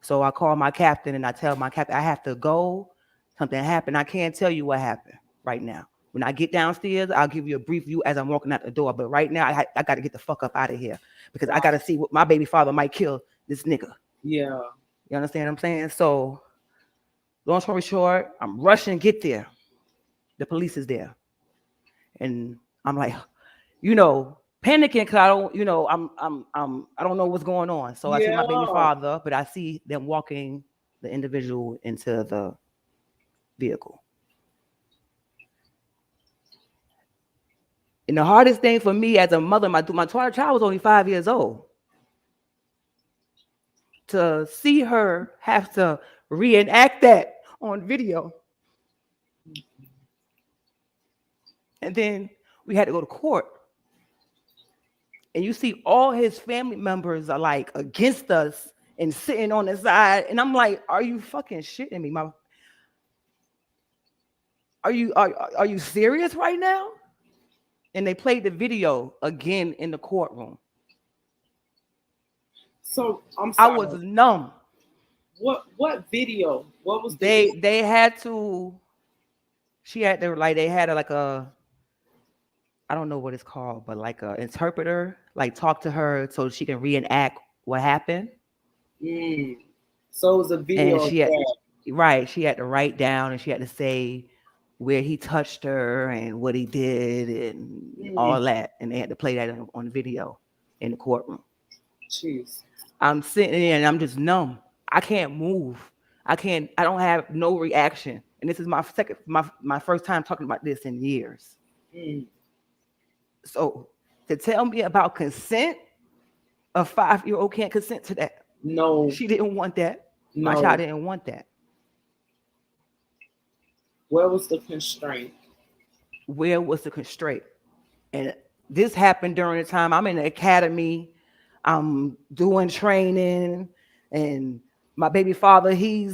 Speaker 4: So I call my captain and I tell my captain, I have to go. Something happened. I can't tell you what happened right now. When I get downstairs, I'll give you a brief view as I'm walking out the door. But right now, I got to get the fuck up out of here because I got to see what my baby father might kill this nigga.
Speaker 5: Yeah.
Speaker 4: You understand what I'm saying? So long story short, I'm rushing to get there. The police is there. And I'm like, panicking because I don't, I don't know what's going on. So I see my baby father, but I see them walking the individual into the vehicle. And the hardest thing for me as a mother, my child was only 5 years old. To see her have to reenact that on video. And then we had to go to court. And you see all his family members are like against us and sitting on the side. And I'm like, are you fucking shitting me, mom? Are you serious right now? And they played the video again in the courtroom.
Speaker 5: So I'm sorry.
Speaker 4: I was numb.
Speaker 5: What video? What was
Speaker 4: they had to? She had to they had like a, I don't know what it's called, but like an interpreter, like talk to her so she can reenact what happened.
Speaker 5: So it was a video.
Speaker 4: And she had to write down and she had to say where he touched her and what he did and all that. And they had to play that on the video in the courtroom.
Speaker 5: Jeez.
Speaker 4: I'm sitting there and I'm just numb. I can't move. I don't have no reaction. And this is my first time talking about this in years. So to tell me about consent, a 5-year-old can't consent to that.
Speaker 5: No.
Speaker 4: She didn't want that. No. My child didn't want that.
Speaker 5: Where was the constraint?
Speaker 4: Where was the constraint? And this happened during the time I'm in the academy. I'm doing training, and my baby father, he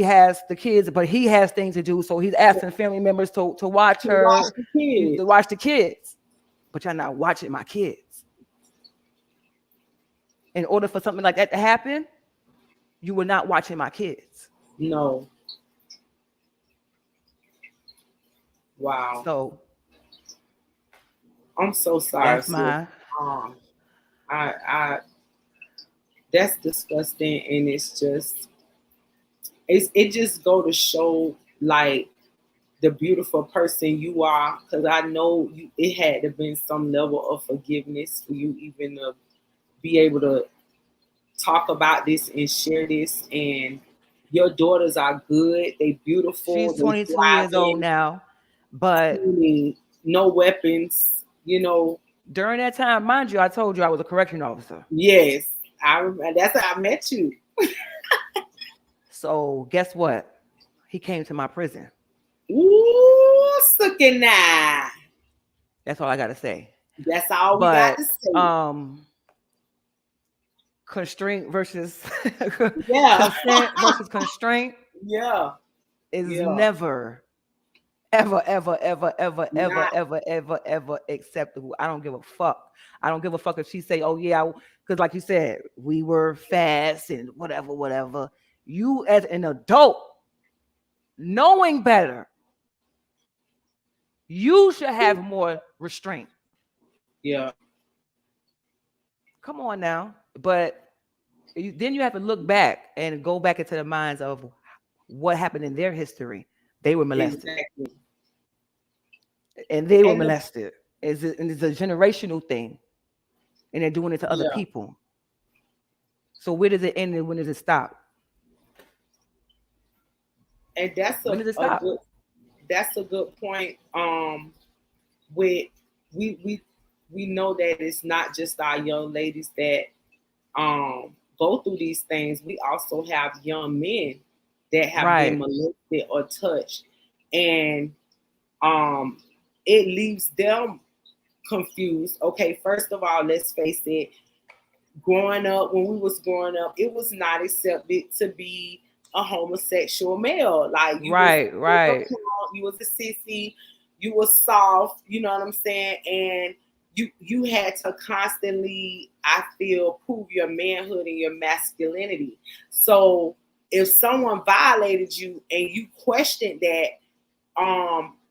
Speaker 4: has the kids, but he has things to do. So he's asking family members to watch her, to watch the kids. But you're not watching my kids. In order for something like that to happen, you were not watching my kids.
Speaker 5: No. Wow.
Speaker 4: So
Speaker 5: I'm so sorry.
Speaker 4: That's my
Speaker 5: that's disgusting, and it just go to show like the beautiful person you are, because I know it had to been some level of forgiveness for you even to be able to talk about this and share this. And your daughters are good, they beautiful,
Speaker 4: She's
Speaker 5: they
Speaker 4: 22 years old
Speaker 5: thriving,
Speaker 4: now, but
Speaker 5: no weapons,
Speaker 4: during that time, mind you, I told you I was a correction officer.
Speaker 5: Yes, I remember. That's how I met you.
Speaker 4: So guess what? He came to my prison.
Speaker 5: Ooh, sucking that.
Speaker 4: That's all I got to say.
Speaker 5: That's all we got to say.
Speaker 4: Constraint versus
Speaker 5: Yeah.
Speaker 4: consent versus constraint.
Speaker 5: Yeah.
Speaker 4: Is never, ever, ever, ever, ever, ever, ever, ever, ever acceptable. I don't give a fuck. I don't give a fuck if she say, "Oh yeah," because like you said, we were fast and whatever, whatever. You as an adult, knowing better, you should have more restraint.
Speaker 5: Yeah.
Speaker 4: Come on now, but then you have to look back and go back into the minds of what happened in their history. They were molested.
Speaker 5: Exactly.
Speaker 4: And they were molested. It's a generational thing. And they're doing it to other people. So where does it end and when does it stop?
Speaker 5: And that's
Speaker 4: when does it stop?
Speaker 5: That's a good point. With we know that it's not just our young ladies that go through these things. We also have young men that have been molested or touched, and it leaves them confused. Okay, first of all, let's face it. When we was growing up, it was not accepted to be a homosexual male. Like you was a sissy, you was soft. You know what I'm saying? And you had to constantly, I feel, prove your manhood and your masculinity. So if someone violated you and you questioned that,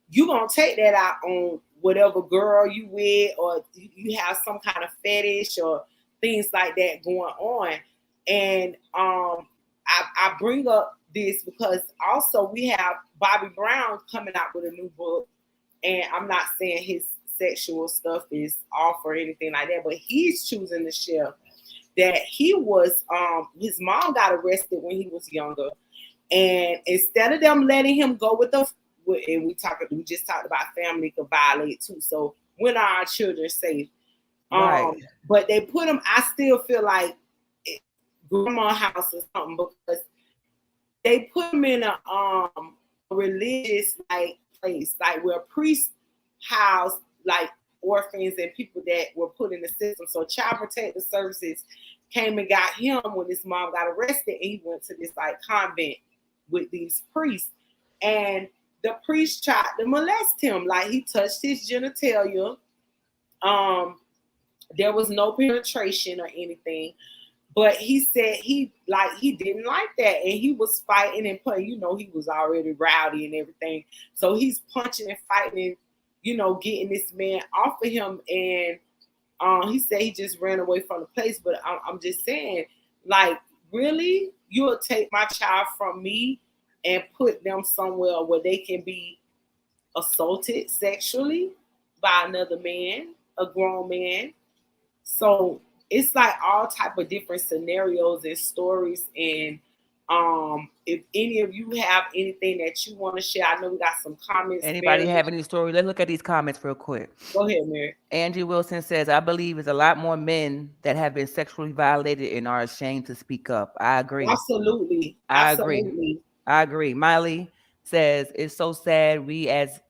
Speaker 5: you gonna take that out on whatever girl you with, or you have some kind of fetish or things like that going on. And I bring up this because also we have Bobby Brown coming out with a new book, and I'm not saying his sexual stuff is off or anything like that, but he's choosing to share that he was his mom got arrested when he was younger, and instead of them letting him go with the, and we just talked about family could violate too. So when are our children safe? But they put him, I still feel like grandma house or something, because they put him in a religious like place, like where priests house like orphans and people that were put in the system. So Child Protective Services came and got him when his mom got arrested, and he went to this like convent with these priests, and the priest tried to molest him. Like he touched his genitalia. There was no penetration or anything, but he said he didn't like that, and he was fighting and putting. You know, he was already rowdy and everything, so he's punching and fighting and, you know, getting this man off of him. And he said he just ran away from the place. But I'm just saying, like, really, you'll take my child from me and put them somewhere where they can be assaulted sexually by another man, a grown man. So it's like all type of different scenarios and stories. And if any of you have anything that you want to share, I know we got some comments.
Speaker 4: Anybody have any story? Let's look at these comments real quick.
Speaker 5: Go ahead, Mary.
Speaker 4: Angie Wilson says, I believe it's a lot more men that have been sexually violated and are ashamed to speak up. I agree.
Speaker 5: Absolutely.
Speaker 4: I agree. Miley says, it's so sad we as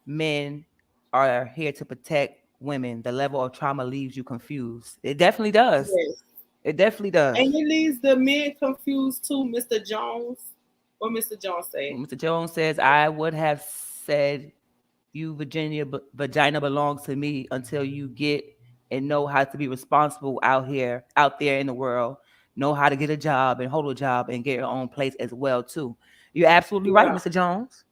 Speaker 4: men are here to protect women. The level of trauma leaves you confused. It definitely does.
Speaker 5: Yes.
Speaker 4: It definitely does.
Speaker 5: And it leaves the men confused too, Mr. Jones. What Mr. Jones say?
Speaker 4: Mr. Jones says, I would have said you vagina belongs to me until you get and know how to be responsible out there in the world, know how to get a job and hold a job and get your own place as well too. You're absolutely right, Mr. Jones.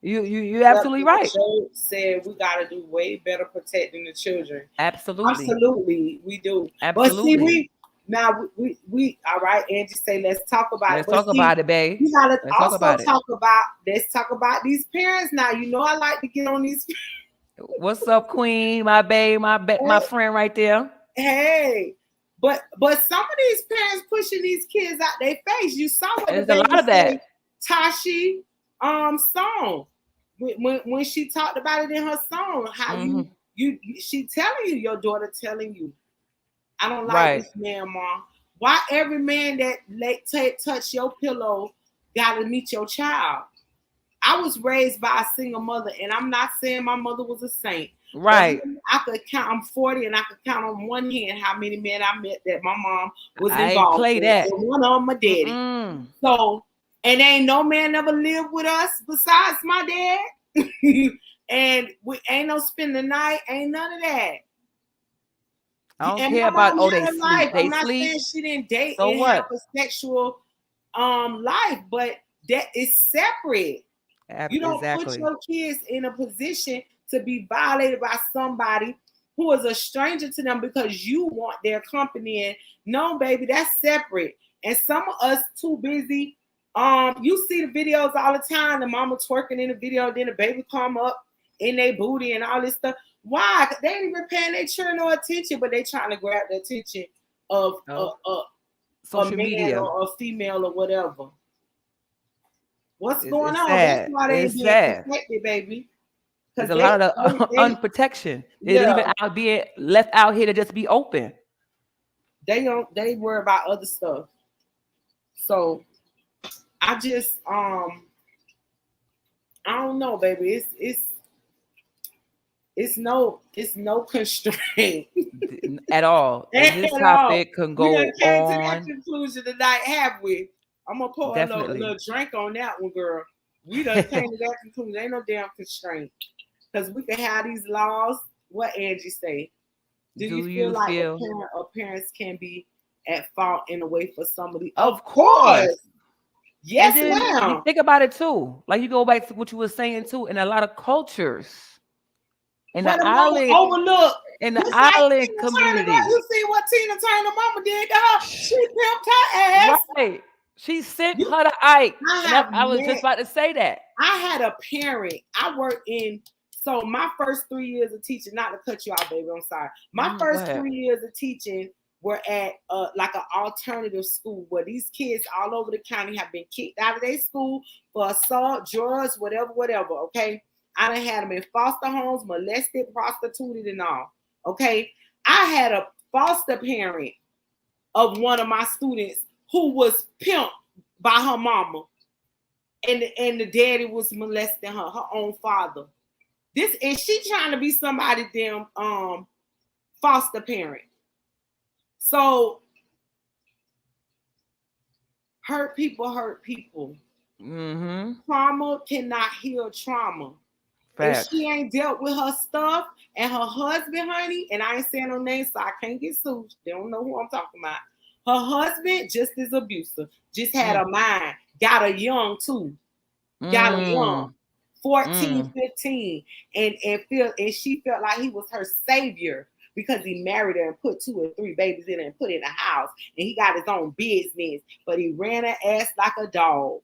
Speaker 4: You're absolutely right.
Speaker 5: Joe said we got to do way better protecting the children.
Speaker 4: Absolutely.
Speaker 5: Absolutely, we do.
Speaker 4: Absolutely.
Speaker 5: But see, Now we all right, Angie say let's talk about
Speaker 4: Let's
Speaker 5: it.
Speaker 4: talk about it, babe.
Speaker 5: You gotta
Speaker 4: Let's talk about it.
Speaker 5: Let's talk about these parents now. You know I like to get on these.
Speaker 4: What's up, Queen? My babe, my friend right there.
Speaker 5: Hey, but some of these parents pushing these kids out their face. You saw what
Speaker 4: There's
Speaker 5: the
Speaker 4: a lot of that.
Speaker 5: Tashi song when she talked about it in her song. How she telling you, your daughter telling you, I don't like this man, Mom. Why every man that touch your pillow gotta meet your child? I was raised by a single mother, and I'm not saying my mother was a saint.
Speaker 4: Right.
Speaker 5: I could count. I'm 40, and I could count on one hand how many men I met that my mom was
Speaker 4: I
Speaker 5: involved.
Speaker 4: Play
Speaker 5: in.
Speaker 4: that.
Speaker 5: And one of them, my daddy. So, and ain't no man ever lived with us besides my dad. And we ain't no spend the night. Ain't none of that.
Speaker 4: I don't care about they sleep.
Speaker 5: Life. I'm not saying she didn't date
Speaker 4: so
Speaker 5: and have a sexual life, but that is separate. You don't put your kids in a position to be violated by somebody who is a stranger to them because you want their company. And no, baby, that's separate. And some of us too busy. You see the videos all the time. The mama twerking in the video, then the baby come up in their booty and all this stuff. Why? They ain't even paying their children no attention, but they trying to grab the attention of
Speaker 4: social
Speaker 5: a man
Speaker 4: media
Speaker 5: or a female or whatever. What's going on?
Speaker 4: Sad.
Speaker 5: That's why they ain't being protected, baby.
Speaker 4: There's a lot of unprotection. They're even out being left out here to just be open.
Speaker 5: They worry about other stuff. So I just I don't know, baby. It's no constraint
Speaker 4: at all. And this topic can go on.
Speaker 5: We came to that conclusion tonight, have we? I'm gonna pour a little drink on that one, girl. We done came to that conclusion. Ain't no damn constraint. Because we can have these laws. What Angie say? Do you feel like parents can be at fault in a way for somebody?
Speaker 4: Of course.
Speaker 5: Yes, ma'am.
Speaker 4: Think about it too. Like you go back to what you were saying too. In a lot of cultures, in the island,
Speaker 5: overlook
Speaker 4: in the island community.
Speaker 5: You see what Tina Turner mama did to her? She pimped her ass.
Speaker 4: Right. She sent her to Ike. I was just about to say that.
Speaker 5: I had a parent. I worked in. So my first 3 years of teaching, not to cut you off, baby, I'm sorry. My first 3 years of teaching were at like an alternative school where these kids all over the county have been kicked out of their school for assault, drugs, whatever, okay? I done had them in foster homes, molested, prostituted, and all, okay? I had a foster parent of one of my students who was pimped by her mama, and the daddy was molesting her own father. This is she trying to be somebody damn foster parent. So hurt people. Trauma cannot heal trauma. If she ain't dealt with her stuff and her husband, honey, and I ain't saying no names, so I can't get sued. They don't know who I'm talking about. Her husband just as abusive, just had a mind, got her young too, got her young. 14, 15, and she felt like he was her savior because he married her and put 2 or 3 babies in her and put in a house, and he got his own business, but he ran her ass like a dog.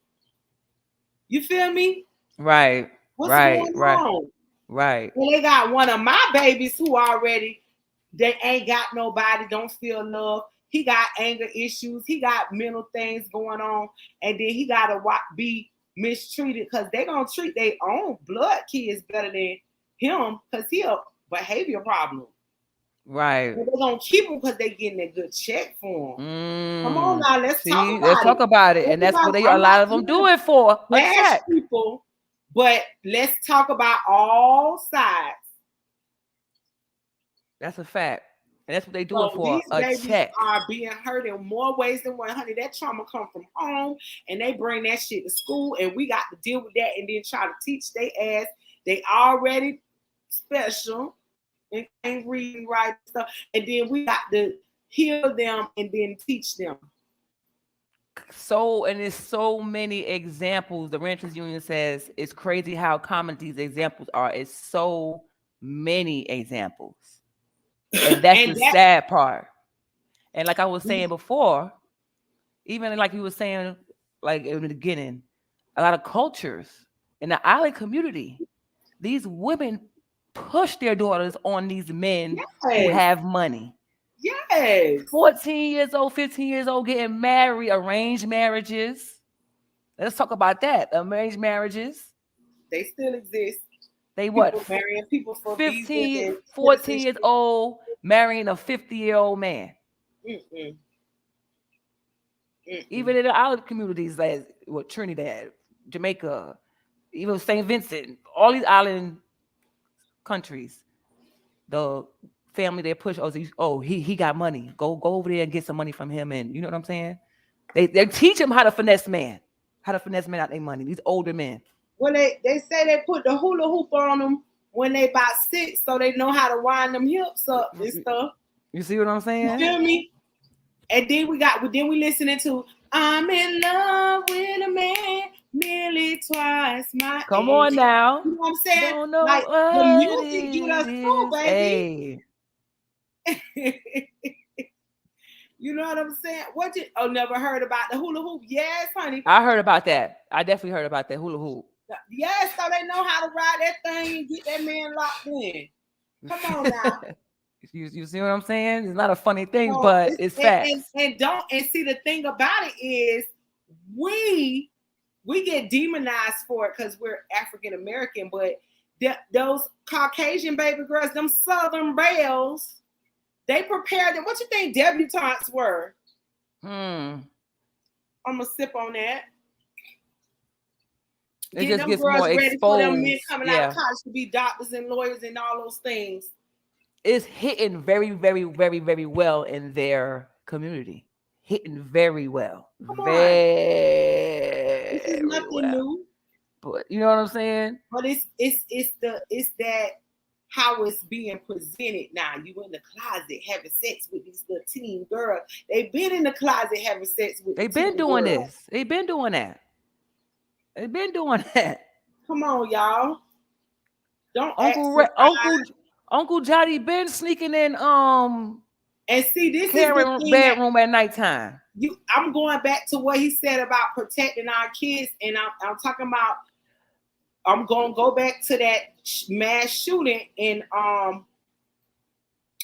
Speaker 5: You feel me?
Speaker 4: Right.
Speaker 5: What's going on?
Speaker 4: Right.
Speaker 5: And they got one of my babies who already they ain't got nobody, don't feel love. He got anger issues. He got mental things going on, and then he got to be mistreated because they're going to treat their own blood kids better than him because he a behavior problem.
Speaker 4: Right.
Speaker 5: But they're going to keep him because they're getting a good check for him. Come on now, let's talk
Speaker 4: about it. And that's what a lot of them do it for.
Speaker 5: Bash people, but let's talk about all sides.
Speaker 4: That's a fact. And that's what they do it for.
Speaker 5: These babies are being hurt in more ways than one, honey. That trauma come from home, and they bring that shit to school, and we got to deal with that and then try to teach their ass. They already special and can't read and write stuff, and then we got to heal them and then teach them.
Speaker 4: And there's so many examples. The Renters Union says it's crazy how common these examples are. It's so many examples. And that's the sad part. And like I was saying before, even like you were saying, like in the beginning, a lot of cultures in the island community, these women push their daughters on these men who have money.
Speaker 5: Yes.
Speaker 4: 14 years old, 15 years old, getting married, arranged marriages. Let's talk about that. Arranged marriages.
Speaker 5: They still exist.
Speaker 4: They what?
Speaker 5: People marrying people for
Speaker 4: 15, 14 years old, marrying a 50-year-old man.
Speaker 5: Mm-mm. Mm-mm.
Speaker 4: Even in the island communities, like what Trinidad, Jamaica, even St. Vincent, all these island countries, the family they push, he got money. Go over there and get some money from him, and you know what I'm saying? They teach him how to finesse men out their money. These older men.
Speaker 5: Well, they say they put the hula hoop on them when they about 6, so they know how to wind them hips up and stuff.
Speaker 4: You see what I'm saying?
Speaker 5: You feel me? And then we listening to "I'm in love with a man nearly twice my
Speaker 4: Come
Speaker 5: age."
Speaker 4: on now.
Speaker 5: You know what I'm saying?
Speaker 4: Don't know
Speaker 5: like
Speaker 4: what
Speaker 5: the music get us through, baby.
Speaker 4: Hey.
Speaker 5: You know what I'm saying? Never heard about the hula hoop? Yes, honey.
Speaker 4: I heard about that. I definitely heard about that hula hoop.
Speaker 5: Yes, so they know how to ride that thing and get that man locked in. Come on now.
Speaker 4: You see what I'm saying? It's not a funny thing, but it's facts.
Speaker 5: And see, the thing about it is we get demonized for it because we're African American, but those Caucasian baby girls, them Southern belles, they prepared them. What you think debutantes were? I'm gonna sip on that.
Speaker 4: It just gets more exposed.
Speaker 5: For them men coming out of college to be doctors and lawyers and all those things.
Speaker 4: It's hitting very, very, very, very well in their community. Hitting very well.
Speaker 5: This is nothing new.
Speaker 4: But you know what I'm saying?
Speaker 5: But it's that how it's being presented now. You in the closet having sex with these little teen girls. They've been in the closet having sex with.
Speaker 4: They've been doing this. They've been doing that. They've been doing that.
Speaker 5: Come on, y'all. Don't
Speaker 4: Uncle Johnny been sneaking in
Speaker 5: and see this
Speaker 4: Karen's bedroom at nighttime.
Speaker 5: I'm going back to what he said about protecting our kids, and I'm talking about. I'm gonna go back to that mass shooting in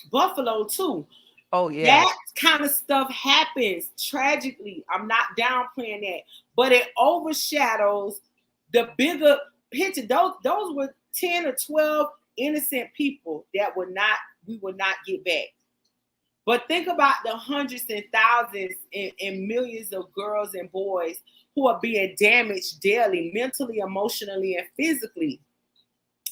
Speaker 5: Buffalo too.
Speaker 4: Oh yeah,
Speaker 5: that kind of stuff happens tragically. I'm not downplaying that, but it overshadows the bigger picture. Those were 10 or 12 innocent people that we would not get back. But think about the hundreds and thousands and millions of girls and boys who are being damaged daily, mentally, emotionally, and physically.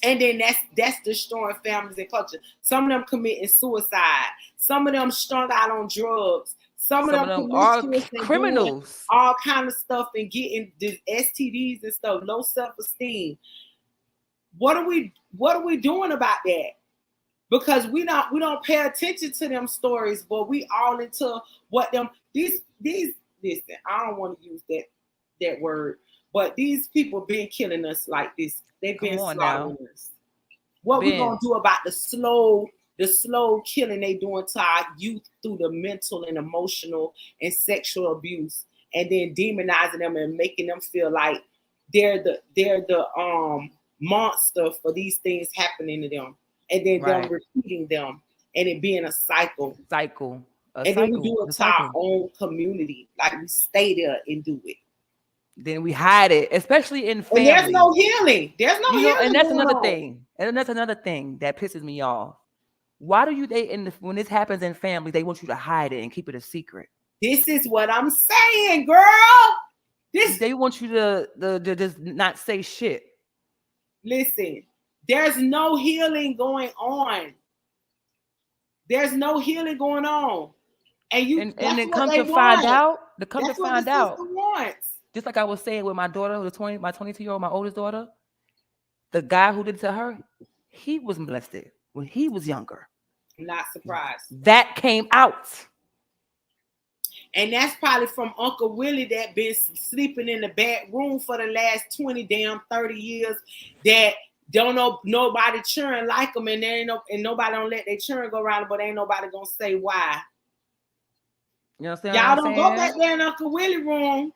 Speaker 5: And then that's destroying families and culture. Some of them committing suicide. Some of them strung out on drugs. Some of them
Speaker 4: are criminals.
Speaker 5: All kind of stuff and getting the STDs and stuff. Low self-esteem. What are we doing about that? Because we don't pay attention to them stories, but we all into what them these listen. I don't want to use that word, but these people been killing us like this. They've been slaughtering us. What we gonna do about the slow killing they doing to our youth through the mental and emotional and sexual abuse, and then demonizing them and making them feel like they're the monster for these things happening to them, and then them repeating them, and it being a cycle. Then we do it to our own community, like we stay there and do it.
Speaker 4: Then we hide it, especially in family.
Speaker 5: And there's no healing. There's no healing.
Speaker 4: And that's another thing. And that's another thing that pisses me off. Why do when this happens in family, they want you to hide it and keep it a secret?
Speaker 5: This is what I'm saying, girl.
Speaker 4: They want you to just not say shit.
Speaker 5: Listen, there's no healing going on. There's no healing going on. And
Speaker 4: then come to find out, just like I was saying with my daughter, my 22-year-old, my oldest daughter, the guy who did it to her, he was molested when he was younger.
Speaker 5: I'm not surprised.
Speaker 4: That came out.
Speaker 5: And that's probably from Uncle Willie that been sleeping in the back room for the last 30 years that don't know nobody children like them, and nobody don't let their children go around, but ain't nobody gonna say why.
Speaker 4: You understand
Speaker 5: Y'all
Speaker 4: what
Speaker 5: don't
Speaker 4: I'm
Speaker 5: go back
Speaker 4: saying?
Speaker 5: there in Uncle Willie room.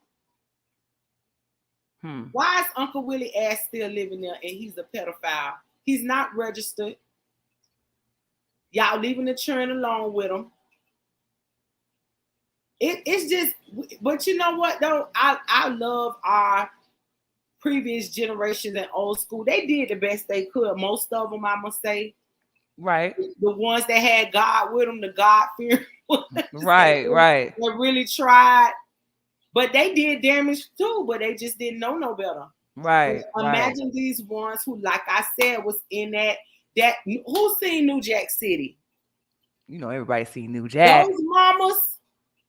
Speaker 4: Hmm.
Speaker 5: Why is Uncle Willie ass still living there and he's a pedophile? He's not registered. Y'all leaving the children alone with him. It's just, but you know what though? I love our previous generations and old school. They did the best they could. Most of them, I must say.
Speaker 4: Right.
Speaker 5: The ones that had God with them, the God fear.
Speaker 4: Right.
Speaker 5: They really tried. But they did damage too, but they just didn't know no better.
Speaker 4: Right.
Speaker 5: Imagine these ones who, like I said, was in that who seen New Jack City?
Speaker 4: You know, everybody seen New Jack.
Speaker 5: Those mamas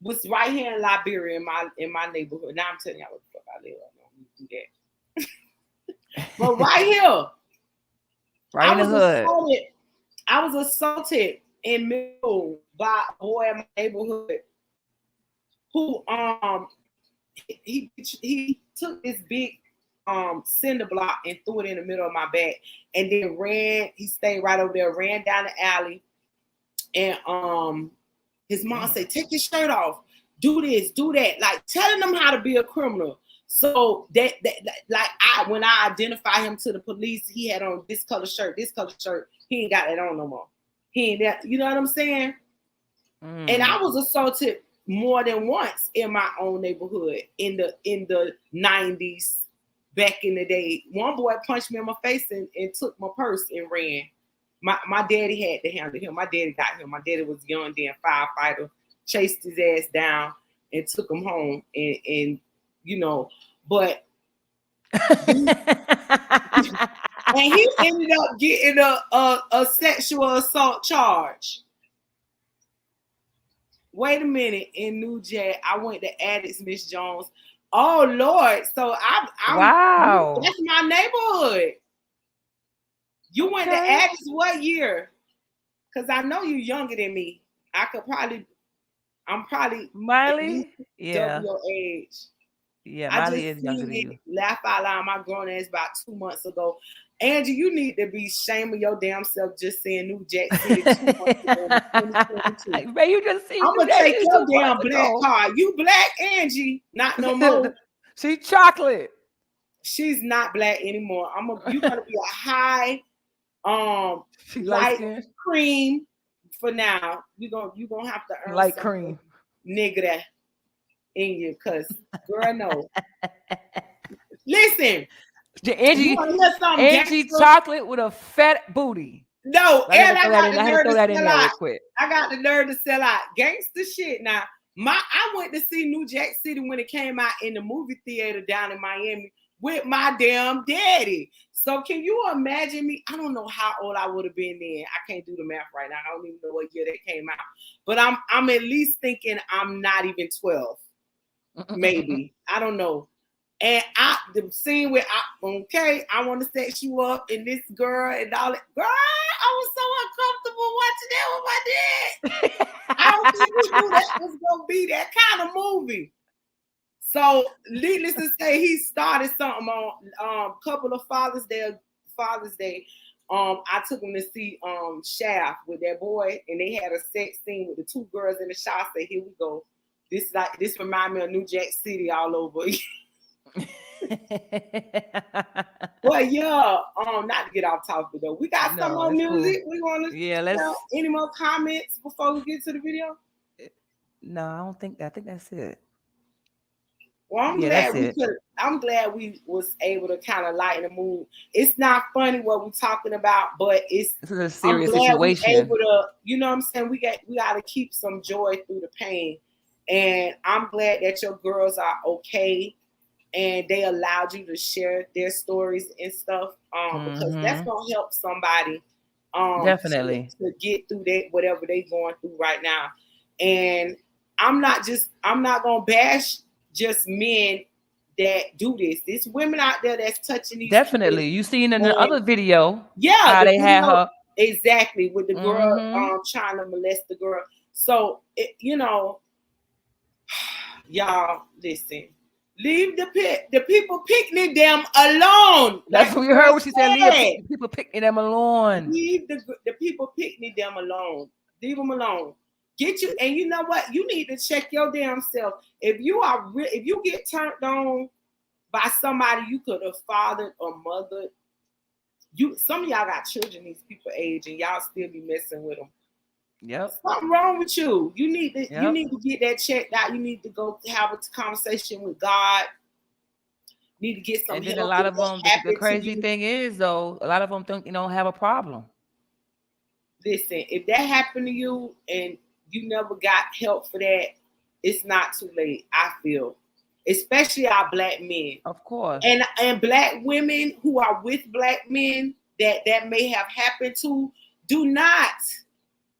Speaker 5: was right here in Liberia in my neighborhood. Now I'm telling y'all what the fuck I live. I don't do that. But right here,
Speaker 4: Right in the hood.
Speaker 5: I was assaulted in middle by a boy in my neighborhood who he took this big cinder block and threw it in the middle of my back and then ran. He stayed right over there, ran down the alley, and his mom said, "Take your shirt off, do this, do that," like telling them how to be a criminal. So that like when I identify him to the police, he had on this color shirt. He ain't got that on no more. He ain't that, you know what I'm saying? And I was assaulted more than once in my own neighborhood in the 90s, back in the day. One boy punched me in my face and took my purse and ran. My daddy had to handle him. My daddy got him. My daddy was young then, firefighter, chased his ass down and took him home and you know, but and he ended up getting a sexual assault charge. Wait a minute, in New Jack, I went to Addicts, Miss Jones. Oh Lord, so I'm
Speaker 4: wow,
Speaker 5: that's my neighborhood. You went to Addicts what year? Because I know you're younger than me. I'm probably
Speaker 4: Miley, yeah,
Speaker 5: double your age.
Speaker 4: Yeah, Miley is younger than you.
Speaker 5: Laugh out loud. My grown ass about 2 months ago. Angie, you need to be shaming your damn self just saying New Jack City 2 months ago.
Speaker 4: Man, you just see.
Speaker 5: I'm gonna take your damn black car. You black, Angie? Not no more.
Speaker 4: She's chocolate.
Speaker 5: She's not black anymore. You're gonna be a high, light cream for now. You gonna have to earn
Speaker 4: light cream,
Speaker 5: nigga that in you, cause girl, no. Listen,
Speaker 4: Angie chocolate with a fat booty.
Speaker 5: No, and I got the nerve to sell out.
Speaker 4: Quick.
Speaker 5: I got the nerve to sell out. Gangster shit. Now, I went to see New Jack City when it came out in the movie theater down in Miami with my damn daddy. So can you imagine me? I don't know how old I would have been then. I can't do the math right now. I don't even know what year that came out. But I'm at least thinking I'm not even 12. Maybe. I don't know. And the scene where I want to sex you up and this girl and all that. Girl, I was so uncomfortable watching that with my dad. I don't think we knew that was gonna be that kind of movie. So needless to say, he started something on couple of Father's Day. I took him to see Shaft with that boy, and they had a sex scene with the two girls in the shower. I said, "Here we go. This remind me of New Jack City all over." Well, yeah, not to get off topic though. We got some more music.
Speaker 4: Cool.
Speaker 5: We want to
Speaker 4: let's
Speaker 5: any more comments before we get to the video?
Speaker 4: No, I don't think I think that's it.
Speaker 5: Well, I'm glad we was able to kind of lighten the mood. It's not funny what we're talking about, but this is a serious situation. Able to, you know what I'm saying? We got to keep some joy through the pain. And I'm glad that your girls are okay and they allowed you to share their stories and stuff, because that's gonna help somebody definitely to get through that whatever they're going through right now. And I'm not gonna bash just men that do this. There's women out there that's touching these
Speaker 4: definitely people. You seen in the other video,
Speaker 5: how
Speaker 4: they had her
Speaker 5: exactly with the girl trying to molest the girl. So y'all listen. Leave the people picnic them alone.
Speaker 4: That's what we heard when she said. Leave the people picnic them alone.
Speaker 5: Leave the people picnic them alone. Leave them alone. Get you, and you know what? You need to check your damn self. If you are if you get turned on by somebody you could have fathered or mothered, some of y'all got children these people age, and y'all still be messing with them.
Speaker 4: Yep.
Speaker 5: Something wrong with you. You need to get that checked out. You need to go have a conversation with God. Need to get some.
Speaker 4: And then a lot of them. The crazy thing is, though, a lot of them think have a problem.
Speaker 5: Listen, if that happened to you and you never got help for that, it's not too late. I feel, especially our black men,
Speaker 4: of course,
Speaker 5: and black women who are with black men that may have happened to. Do not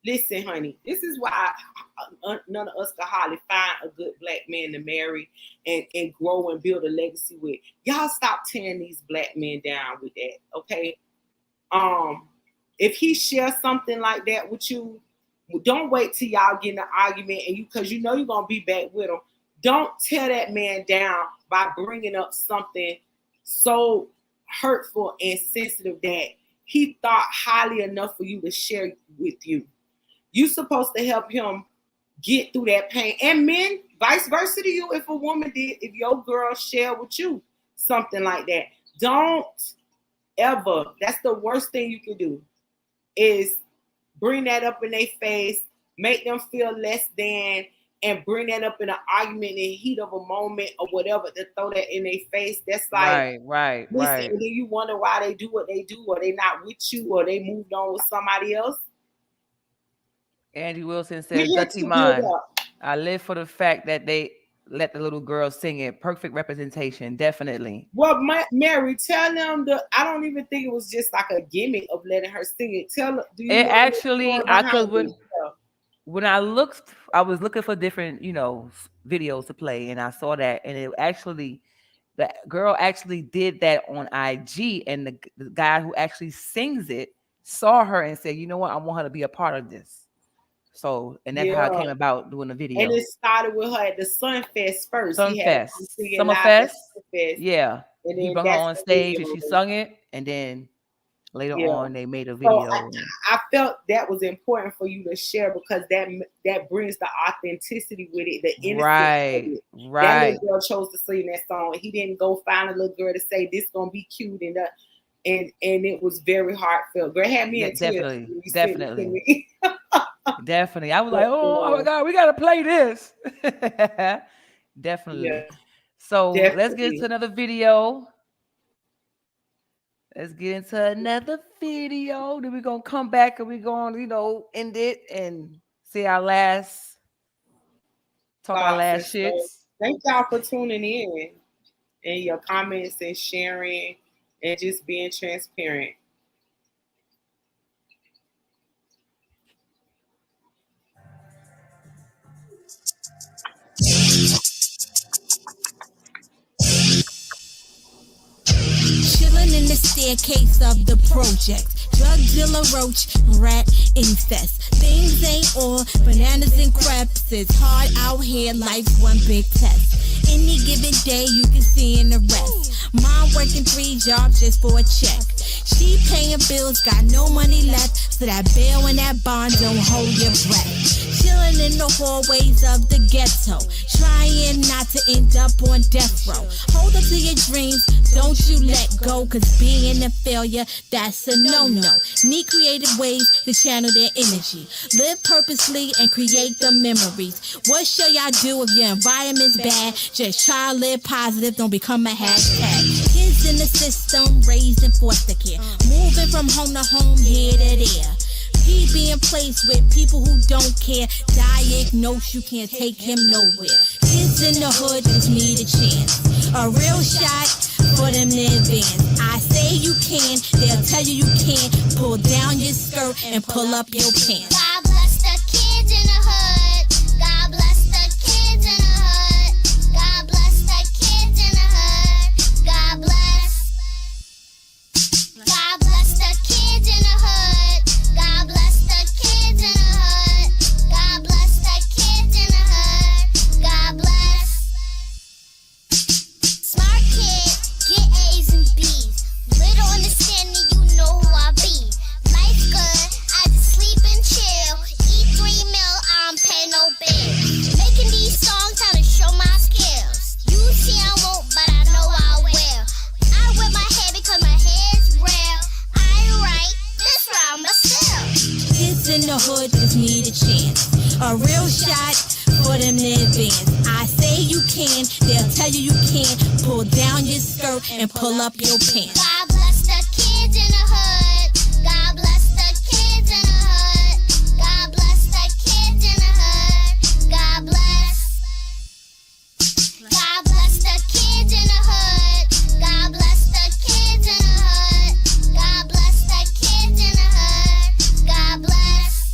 Speaker 5: listen, honey. This is why none of us can hardly find a good black man to marry and grow and build a legacy with. Y'all stop tearing these black men down with that, okay? If he shares something like that with you, don't wait till y'all get in an argument and because you know you're gonna be back with him. Don't tear that man down by bringing up something so hurtful and sensitive that he thought highly enough for you to share with you. You're supposed to help him get through that pain. And men, vice versa to you, if a woman did, if your girl shared with you something like that, don't ever, that's the worst thing you can do, is bring that up in their face, make them feel less than, and bring that up in an argument in the heat of a moment or whatever, to throw that in their face. That's like,
Speaker 4: right.
Speaker 5: And then you wonder why they do what they do, or they not with you, or they moved on with somebody else.
Speaker 4: Andy Wilson says, "Dirty mind. I live for the fact that they let the little girl sing it. Perfect representation, definitely."
Speaker 5: Well, Mary, tell them I don't even think it was just like a gimmick of letting her sing it.
Speaker 4: It actually, when I was looking for different, videos to play, and I saw that, and the girl actually did that on IG, and the guy who actually sings it saw her and said, "You know what? I want her to be a part of this." So, and that's how it came about doing the video.
Speaker 5: And it started with her at the Sunfest first.
Speaker 4: Summerfest. Yeah. And he brought her on stage and she sung it. And then later on, they made a video.
Speaker 5: So I felt that was important for you to share because that brings the authenticity with it, the innocence of it. That little girl chose to sing that song. He didn't go find a little girl to say, this going to be cute. And it was very heartfelt. Girl, had me in tears.
Speaker 4: Definitely. Definitely. I was like, oh my God, we got to play this. Definitely. Yeah. So let's get into another video. Then we're going to come back and we're going to, end it and see our last shits.
Speaker 5: Thank y'all for tuning in and your comments and sharing and just being transparent.
Speaker 12: Chilling in the staircase of the project. Drug dealer, roach, rat infest. Things ain't all bananas and crepes. It's hard out here, life's one big test. Any given day you can see in the rest. Mom working 3 jobs just for a check. She paying bills, got no money left. So that bail and that bond don't hold your breath. Chilling in the hallways of the ghetto, trying not to end up on death row. Hold up to your dreams, don't you let go, cause being a failure, that's a no-no. Need creative ways to channel their energy. Live purposely and create the memories. What shall y'all do if your environment's bad? Just try to live positive, don't become a hashtag. Kids in the system, raised in foster care, moving from home to home, here to there. He being placed with people who don't care. Diagnose, you can't take him nowhere. Kids in the hood just need a chance. A real shot for them in advance. I say you can, they'll tell you you can't. Pull down your skirt and pull up your pants.
Speaker 10: God bless the kids in the hood. God bless the kids in the hood. God bless the kids in the hood. God bless. God bless the kids in the hood. God bless the kids in the hood. God bless the kids in the hood. God bless. Smart kid, get A's and B's. Little understanding, you know who I be. Life good, I just sleep and chill.
Speaker 12: A real shot for them advance. I say you can, they'll tell you you can't. Pull down your skirt and pull up your pants.
Speaker 10: God bless the kids in the hood. God bless the kids in the hood. God bless the kids in the hood. God bless. God bless the kids in the hood. God bless the kids in the hood. God bless the kids in the hood. God bless.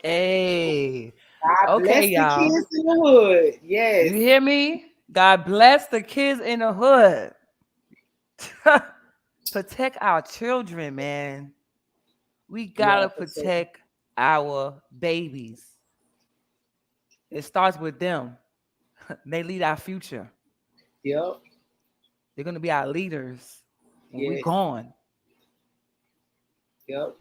Speaker 4: Hey.
Speaker 5: God bless
Speaker 4: Okay,
Speaker 5: the
Speaker 4: y'all.
Speaker 5: kids in the hood. Yes.
Speaker 4: You hear me? God bless the kids in the hood. Protect our children, man. We gotta protect our babies. It starts with them. They lead our future.
Speaker 5: Yep.
Speaker 4: They're gonna be our leaders when we're
Speaker 5: Yes.
Speaker 4: gone.
Speaker 5: Yep.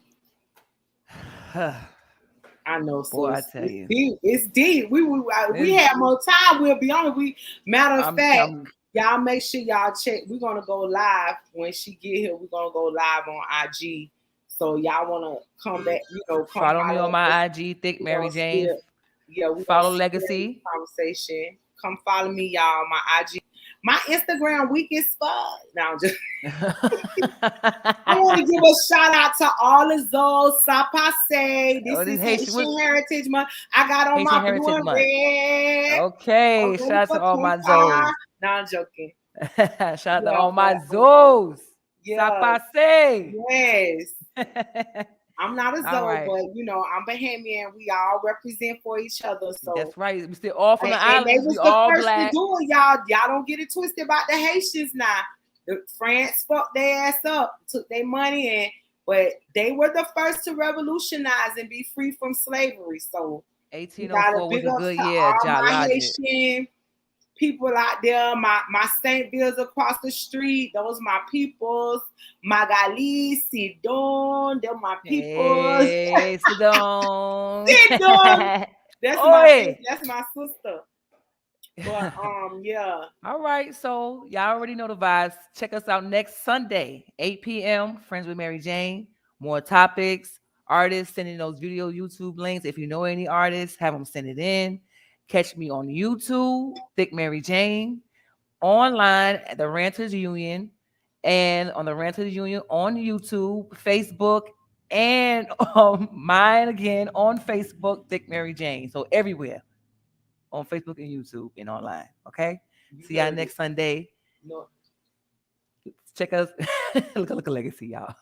Speaker 5: I know,
Speaker 4: Boy, I
Speaker 5: sis.
Speaker 4: tell you.
Speaker 5: Deep. It's deep. We
Speaker 4: It's-
Speaker 5: have more time. We'll be on it. Matter of fact,
Speaker 4: I'm-
Speaker 5: y'all make sure y'all check. We're gonna go live when she get here. We're gonna go live on IG. So y'all wanna come back? Come
Speaker 4: follow me on my
Speaker 5: us.
Speaker 4: IG, Thick
Speaker 5: We
Speaker 4: Mary
Speaker 5: gonna
Speaker 4: Jane.
Speaker 5: we
Speaker 4: follow
Speaker 5: gonna
Speaker 4: Legacy
Speaker 5: conversation. Come follow me, y'all. My IG, my Instagram weak as fuck. Now I'm just. I want to give a shout out to all of those Sapase. This is Haitian Heritage Month. I got on my blue and red.
Speaker 4: Okay, shout out to all my Zoes.
Speaker 5: No, I'm joking.
Speaker 4: Shout out to all my Zoes. Sapase.
Speaker 5: Yes. I'm not a Zoe,
Speaker 4: right.
Speaker 5: but I'm Bahamian. We all represent for each other. So
Speaker 4: that's right. We still all from the
Speaker 5: and they
Speaker 4: islands.
Speaker 5: was
Speaker 4: We
Speaker 5: the
Speaker 4: all
Speaker 5: first
Speaker 4: black.
Speaker 5: to do it, y'all. Y'all don't get it twisted about the Haitians now. The France fucked their ass up, took their money but they were the first to revolutionize and be free from slavery. So
Speaker 4: 1804 was a good year,
Speaker 5: all my
Speaker 4: Logic.
Speaker 5: Haitian people out there, my St. Bills across the street, those my peoples. Magali, Sidon, they're my peoples.
Speaker 4: Hey, Sidon.
Speaker 5: Sidon. That's my sister. But yeah.
Speaker 4: All right, so y'all already know the vibes. Check us out next Sunday, 8 p.m. Friends with Mary Jane. More topics, artists sending those video YouTube links. If you know any artists, have them send it in. Catch me on YouTube, Thick Mary Jane, online at the Ranters Union, and on the Ranters Union on YouTube, Facebook, and mine again on Facebook, Thick Mary Jane. So everywhere. On Facebook and YouTube and online. Okay. See y'all next Sunday.
Speaker 5: No.
Speaker 4: Check us. look at Legacy, y'all.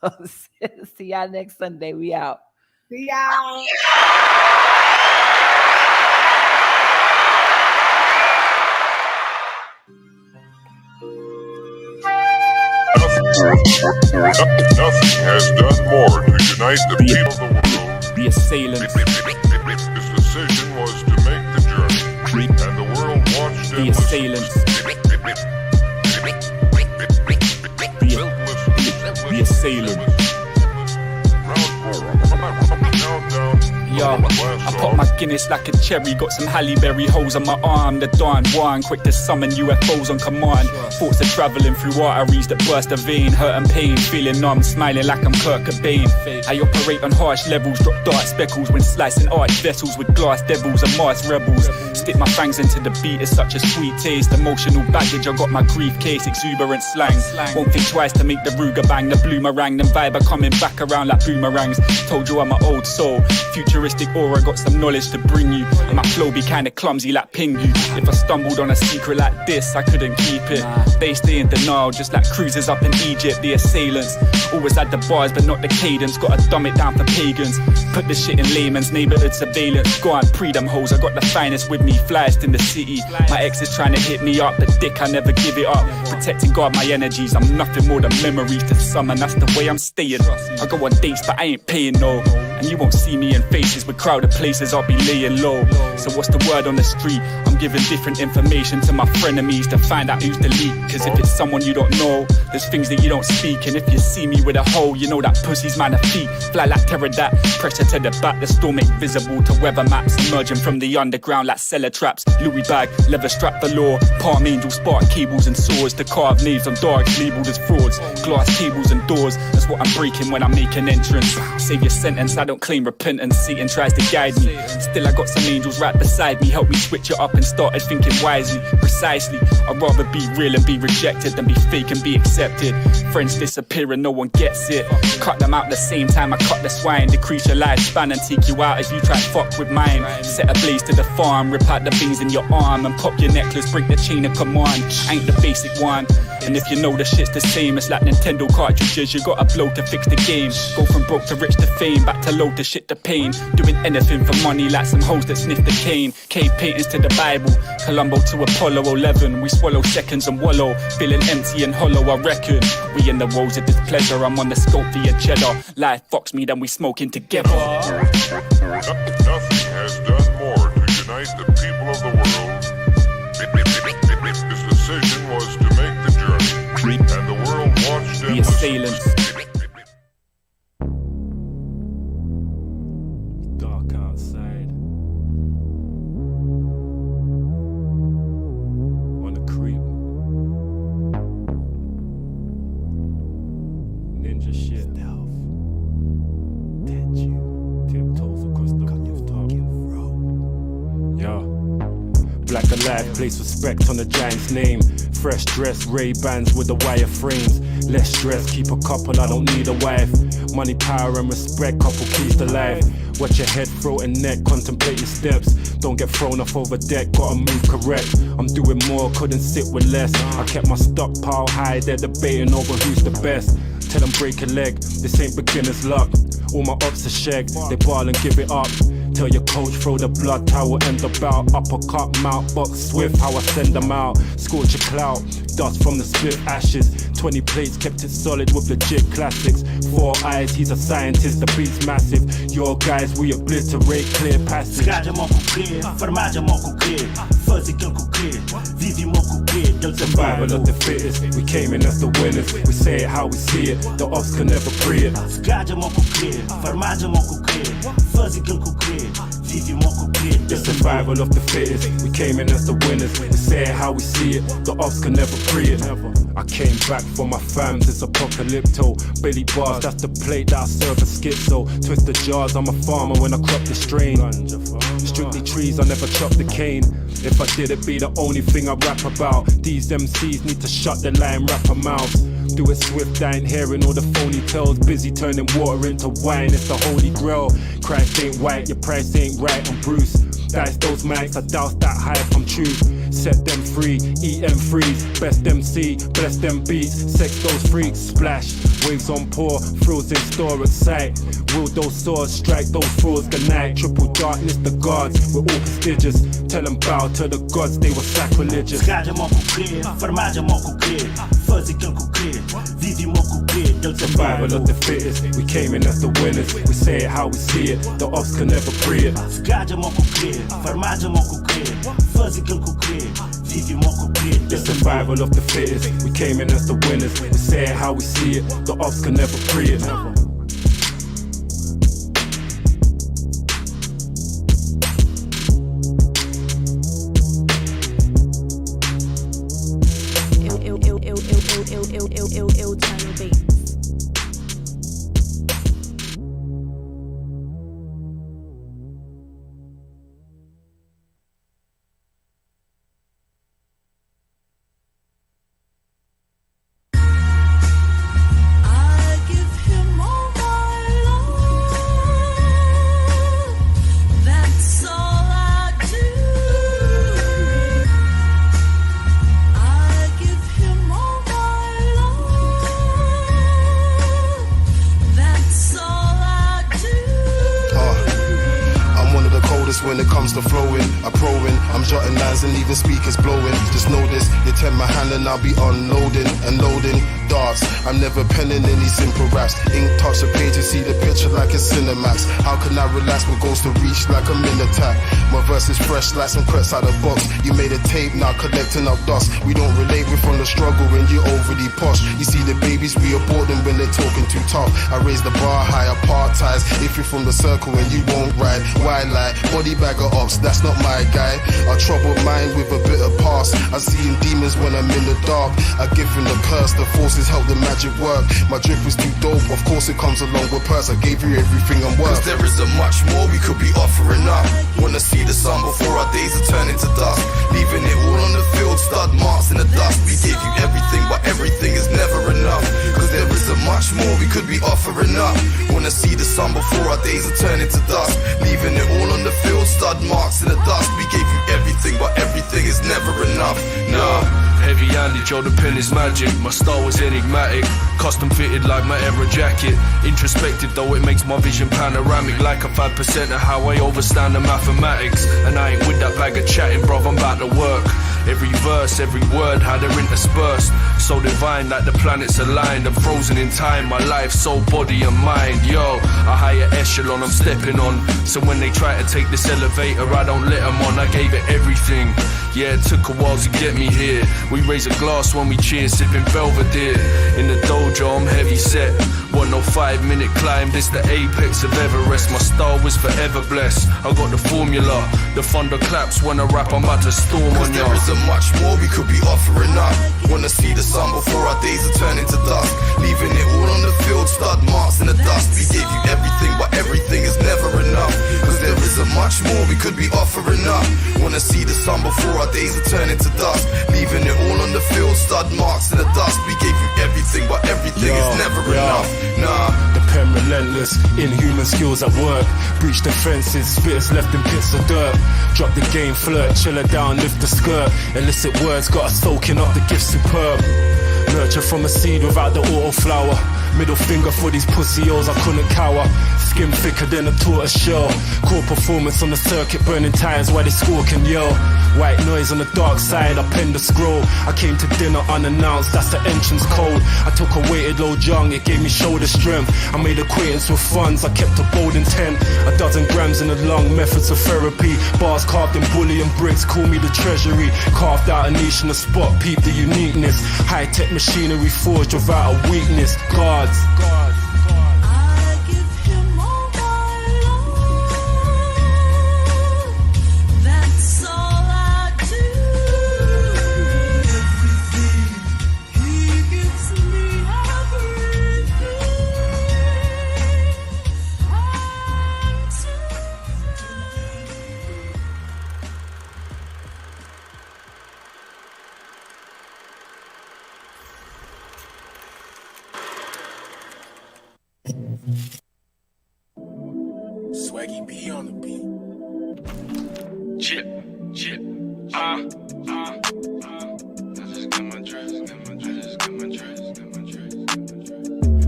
Speaker 4: See y'all next Sunday. We out.
Speaker 5: See y'all.
Speaker 8: Nothing has done more to unite the people of the world.
Speaker 3: The assailants.
Speaker 8: His decision was to make the journey, and the world watched
Speaker 3: The assailants. The assailants. Yo, I pop my Guinness like a cherry. Got some Halle Berry holes on my arm. The Don Juan, quick to summon UFOs on command. Thoughts are traveling through arteries that burst a vein. Hurt and pain, feeling numb, smiling like I'm Kurt Cobain. I operate on harsh levels, drop dark speckles when slicing arch vessels with glass devils and Mars rebels. Stick my fangs into the beat, it's such a sweet taste. Emotional baggage, I got my briefcase, exuberant slang. Won't think twice to make the Ruger bang, the bloomerang. Them vibe are coming back around like boomerangs. Told you I'm an old soul, futuristic aura, got some knowledge to bring you. And my flow be kinda clumsy like Pingu. If I stumbled on a secret like this, I couldn't keep it. They stay in denial, just like cruisers up in Egypt. The assailants always had the bars, but not the cadence. Gotta dumb it down for pagans. Put the shit in layman's neighborhood surveillance. Go on, pre them hoes, I got the finest with me, flyest in the city. My ex is trying to hit me up, but dick, I never give it up. Protecting guard my energies, I'm nothing more than memories to some, and that's the way I'm staying. I go on dates, but I ain't paying no.
Speaker 13: and you won't see me in faces with crowded places. I'll be laying low. So what's the word on the street? I'm giving different information to my frenemies to find out who's the leak. Cause if it's someone you don't know, there's things that you don't speak. And if you see me with a hole, you know that pussy's man of feet. Fly like pterodactyl, pressure to the back, the storm ain't visible to weather maps. Emerging from the underground like cellar traps. Louis bag, leather strap the law. Palm angel, spark cables and swords to carve names on dogs labeled as frauds. Glass tables and doors, that's what I'm breaking when I make an entrance. Save your sentence, I don't claim repentance. Satan tries to guide me, still I got some angels right beside me. Help me switch it up and started thinking wisely. Precisely, I'd rather be real and be rejected than be fake and be accepted. Friends disappear and no one gets it. Cut them out the same time I cut the swine. Decrease your lifespan and take you out as you try fuck with mine. Set a blaze to the farm, rip out the veins in your arm and pop your necklace, break the chain of command. Ain't the basic one. And if you know the shit's the same, it's like Nintendo cartridges, you gotta blow to fix the game. Go from broke to rich to fame, back to low to shit to pain. Doing anything for money like some hoes that sniff the cane. Cave paintings to the Bible, Columbo to Apollo 11. We swallow seconds and wallow, feeling empty and hollow I reckon. We in the roads of displeasure, I'm on the scope for your cheddar. Life fucks me, then we smoking together.
Speaker 14: Nothing has done more to unite the people of the world. His decision was to make the journey, and the world watched and
Speaker 13: the assailants.
Speaker 3: Dark outside. On the creep. Ninja shit. Tiptoes across the rooftop. Yeah. Black alive, place respect on the giant's name. Fresh dress, Ray-Bans with the wire frames. Less stress, keep a couple, I don't need a wife. Money, power and respect, couple keys to life. Watch your head, throat and neck, contemplate your steps. Don't get thrown off over deck, gotta move correct. I'm doing more, couldn't sit with less. I kept my stockpile high, they're debating over who's the best. Tell them break a leg, this ain't beginner's luck. All my ops are shag, they ball and give it up. Tell your coach, throw the blood towel and the bout. Uppercut, mount, box swift, how I send them out. Scorch a clout, dust from the split ashes. 20 plates, kept it solid with legit classics. 4 eyes, he's a scientist, the beat's massive. Your guys, we obliterate, clear passage.
Speaker 15: Zgadzam oko clear, farmadzam oko clear. Fuzzy kilku clear, vivi moku clear.
Speaker 3: Survival of the fittest, we came in as the winners. We say it how we see it, the ops can never pre it.
Speaker 15: Zgadzam oko clear, farmadzam oko clear. Fuzzy kilku clear.
Speaker 3: The survival of the fittest, we came in as the winners. We say it how we see it, the ops can never pre it. I came back for my fams, it's apocalypto. Billy bars, that's the plate that I serve a schizo. Twist the jars, I'm a farmer when I crop the strain. Strictly trees, I never chop the cane. If I did it be the only thing I rap about. These MCs need to shut their lying rapper mouths. Do it swift, I ain't hearing all the phony tales. Busy turning water into wine, it's the holy grail. Christ ain't white, your price ain't right, I'm Bruce. Dice those mics, I douse that hype, I'm true. Set them free, eat them freeze. Best MC, bless them beats. Sex those freaks, splash. Waves on pour, thrills in store at sight. Wield those swords, strike those frauds, good night. Triple darkness, the gods, we're all prestigious. Tell them bow to the gods, they were sacrilegious.
Speaker 15: Zgadzam oko clear, farmadzam oko clear. Fuzzy kilku clear, vivi moku clear.
Speaker 3: Survival of the fittest, we came in as the winners. We say it how we see it, the ops can never pre it.
Speaker 15: Zgadzam oko clear, farmadzam oko clear. Fuzzy kilku clear, vivi moku clear.
Speaker 3: The survival of the fittest, we came in as the winners. We say it how we see it, the ops can never pre it.
Speaker 12: Ill title beats.
Speaker 16: When it comes to flowing, I'm I'm jotting lines and leaving speakers blowing. Just know this, you tempt my hand and I'll be unloading and loading darts. I'm never penning any simple raps. Ink touch the page and see the picture like a Cinemax. How can I relax when goes to reach like a Minotaur? My verse is fresh like some crets out of box. You made a tape, now collecting up dust. We don't relate, we're from the struggle when you're overly posh. You see the babies, we abort them when they're talking too tough. I raise the bar high, apartheid. If you're from the circle and you won't ride, why lie? Body bagger ops, that's not my guy. A troubled mind with a bit of past. I see him demons when I'm in the dark. I give him the curse, the forces help the magic work. My drip is too dope, of course it comes along with purse. I gave you everything I'm worth.
Speaker 17: Cause there isn't much more we could be offering up. Wanna see the sun before our days are turning to dust. Leaving it all on the field, stud marks in the dust. We gave you everything, but everything is never enough. Cause there isn't much more we could be offering up. Wanna see the sun before our days are turning to dust. Leaving it all on the field, stud marks in the dust. We gave you everything, but everything is never enough. Nah.
Speaker 18: Heavy-handed, yo, the pen is magic. My style was enigmatic, custom fitted like my era jacket. Introspective though, it makes my vision panoramic, like a 5% of how I overstand the mathematics. And I ain't with that bag of chatting, bruv, I'm about to work. Every verse, every word, how they're interspersed. So divine, like the planets aligned. I'm frozen in time, my life, soul, body and mind. Yo, a higher echelon I'm stepping on. So when they try to take this elevator, I don't let them on. I gave it everything. Yeah, it took a while to get me here. We raise a glass when we cheer, sipping Belvedere. In the dojo, I'm heavy set. Want no 5-minute climb, this the apex of Everest. My style was forever blessed. I got the formula. The thunder claps when I rap, I'm about to storm on ya.
Speaker 17: There isn't much more we could be offering up. Wanna see the sun before our days are turning to dust. Leaving it all on the field, stud marks in the dust. We gave you everything, but everything is never enough. Cause there isn't much more we could be offering up. Wanna see the sun before our days are turning to dust. Leaving it all on the field, stud marks in the dust. We gave you everything, but everything is never enough. Nah.
Speaker 3: The pen relentless, inhuman skills at work. Breach the fences, spitters left in pits of dirt. Drop the game, flirt, chill her down, lift the skirt. Illicit words got us soaking up, the gift superb. Nurture from a seed without the auto flower. Middle finger for these pussy O's, I couldn't cower. Skin thicker than a tortoise shell. Core performance on the circuit, burning tires while they squawk and yell. White noise on the dark side, I penned the scroll. I came to dinner unannounced, that's the entrance code. I took a weighted low jung, it gave me shoulder strength. I made acquaintance with funds, I kept a bold intent. 12 grams in the lung, methods of therapy. Bars carved in bullion bricks, call me the treasury. Carved out a niche in the spot, peep the uniqueness. High-tech machinery forged without a weakness. Guards.
Speaker 17: Swaggy B on the beat.
Speaker 18: Chip.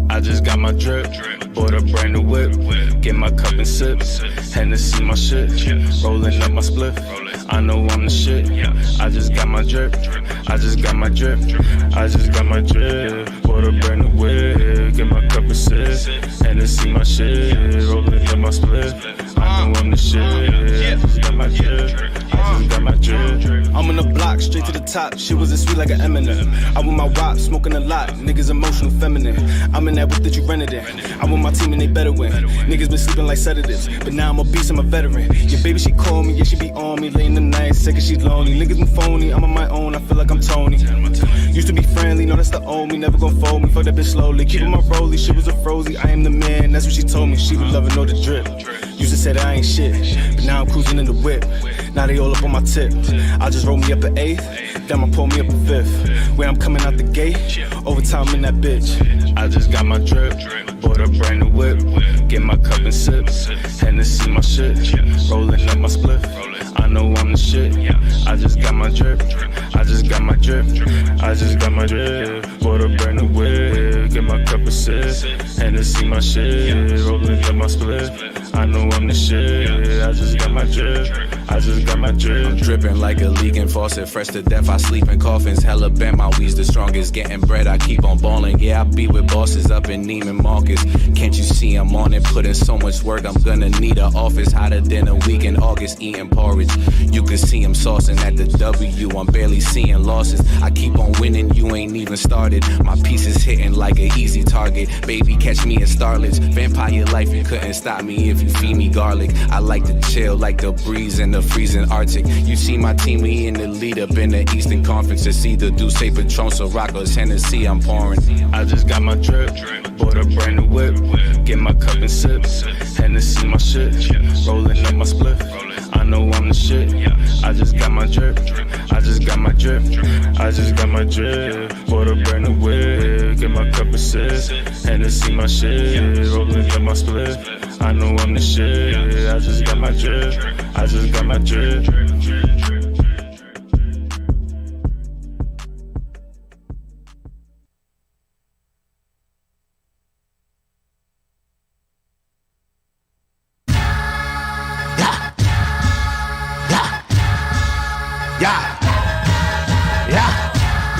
Speaker 18: I just got my drip, bought a brand new whip, get my cup and sip, Hennessy my shit, rolling up my spliff, I know I'm the shit, I just got my drip, I just got my drip, I just got my drip, bought a brand new whip, get my cup and sip, Hennessy my shit, rolling up my spliff, I know I'm the shit, I just got my drip, I just got my drip.
Speaker 19: I'm on the block, straight to the top. Shit wasn't sweet like an Eminem. I want my rock, smoking a lot. Niggas emotional, feminine. I'm in that whip that you rented in. I want my team and they better win. Niggas been sleeping like sedatives, but now I'm a beast, I'm a veteran. Your baby, she call me, yeah, she be on me. Late in the night, second she lonely. Niggas been phony, I'm on my own, I feel like I'm Tony. Used to be friendly, no, that's the old me. Never gon' fold me, fuck that bitch slowly. Keeping my rollie, shit was a frozy. I am the man, that's what she told me. She was loving all the drip. Used to say that I ain't shit, but now I'm cruising in the whip. Now they all up on my tip. I just roll me up an 8th, then I pull me up a 5th. Where I'm coming out the gate, overtime in that bitch.
Speaker 18: I just got my drip, bought a brand new whip, get my cup and sip, Hennessy my shit, rolling up my spliff, I know I'm the shit, I just got my drip, I just got my drip, I just got my drip, bought a brand new whip, get my cup and sip, Hennessy my shit, rolling up my spliff,
Speaker 19: I know I'm the shit. I just got my drip. I just got my drip.
Speaker 20: I'm dripping like a leaking faucet. Fresh to death, I sleep in coffins. Hella bent, my weed's the strongest. Getting bread, I keep on balling. Yeah, I be with bosses up in Neiman Marcus. Can't you see I'm on it? Put in so much work, I'm gonna need an office. Hotter than a week in August, eating porridge. You can see I'm saucing at the W. I'm barely seeing losses. I keep on winning, you ain't even started. My piece is hitting like an easy target. Baby, catch me in starlets. Vampire life, you couldn't stop me if you feed me garlic. I like to chill like the breeze in the freezing Arctic. You see my team, we in the lead up in the Eastern Conference. It's either Douce, Patron, Sirocco's, Hennessy, I'm pouring.
Speaker 19: I just got my drip, bought a brand new whip. Get my cup and sip, Hennessy my shit. Rolling up my spliff, I know I'm the shit. I just got my drip, I just got my drip. I just got my drip, bought a brand new whip. Get my cup and sip, Hennessy my shit. Rolling up my spliff, I know I'm the shit. I just got my drip, I just got my drip.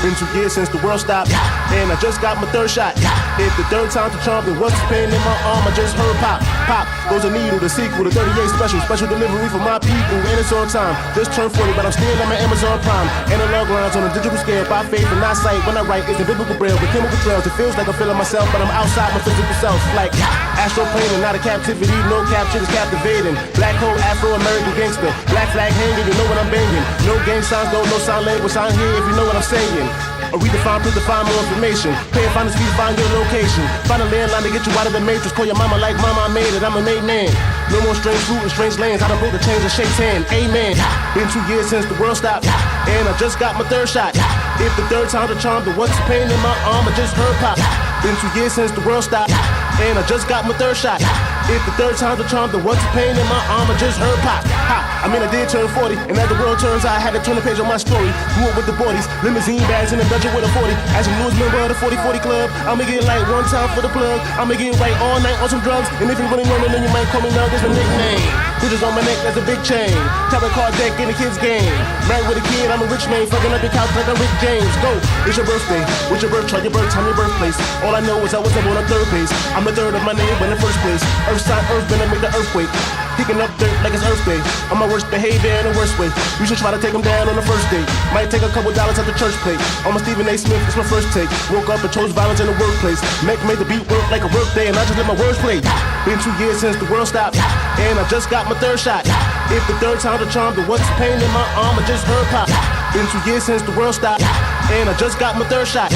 Speaker 21: Been 2 years since the world stopped, and I just got my third shot. If the third time to charm, then what's the pain in my arm? I just heard pop, pop. Goes a needle, the sequel, the 38 special delivery for my people, and it's on time. Just turned 40, but I'm still on my Amazon Prime. Analog lines on a digital scale, by faith and not sight. When I write, it's the biblical braille with chemical trails. It feels like I'm feeling myself, but I'm outside my physical self. Like astral plane and not a captivity, no capture is captivating. Black hole, Afro-American gangster, black flag hanging, you know what I'm banging. No gang signs, no sign language, sign here if you know what I'm saying. Or redefine, predefine more information. Pay and find the speed, find your location. Find a landline to get you out of the matrix. Call your mama like mama, I made it, I'm a made man. No more strange fruit and strange lands. I done broke the chains and shakes hand. Amen. Been 2 years since the world stopped, and I just got my third shot. If the third time's a charm, then what's the pain in my arm? I just heard pop. Been 2 years since the world stopped, and I just got my third shot. If the third time's a charm, then what's the pain in my arm? I just heard pop. Ha. I mean, I did turn 40, and as the world turns, I had to turn the page on my story. Grew up with the boys, limousine bags in the budget with a 40. As a newest member of the 40-40 club, I'ma get like one time for the plug. I'ma get right all night on some drugs, and if you really know me, then you might call me now. There's my nickname. Bitches on my neck, that's a big chain. Top of card deck in the kids' game. Married with a kid, I'm a rich man, fucking up your couch like a Rick James. Go, it's your birthday. What's your birth chart, your birth time, your birthplace? All I know is I was born on third base. I'm the third of my name in the first place. Earth sign, earth been make the earthquake. Picking up dirt like it's Earth Day. On my worst behavior in the worst way. You should try to take them down on the first date. Might take a couple dollars at the church plate. On my Stephen A. Smith, it's my first take. Woke up and chose violence in the workplace. Made the beat work like a work day, and I just let my words play. Been 2 years since the world stopped, and I just got my third shot. If the third time's a charm, then what's the pain in my arm? I just heard pop. Been 2 years since the world stopped, and I just got my third shot.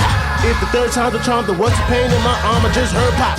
Speaker 21: If the third time's a charm, then what's the pain in my arm? I just heard pop.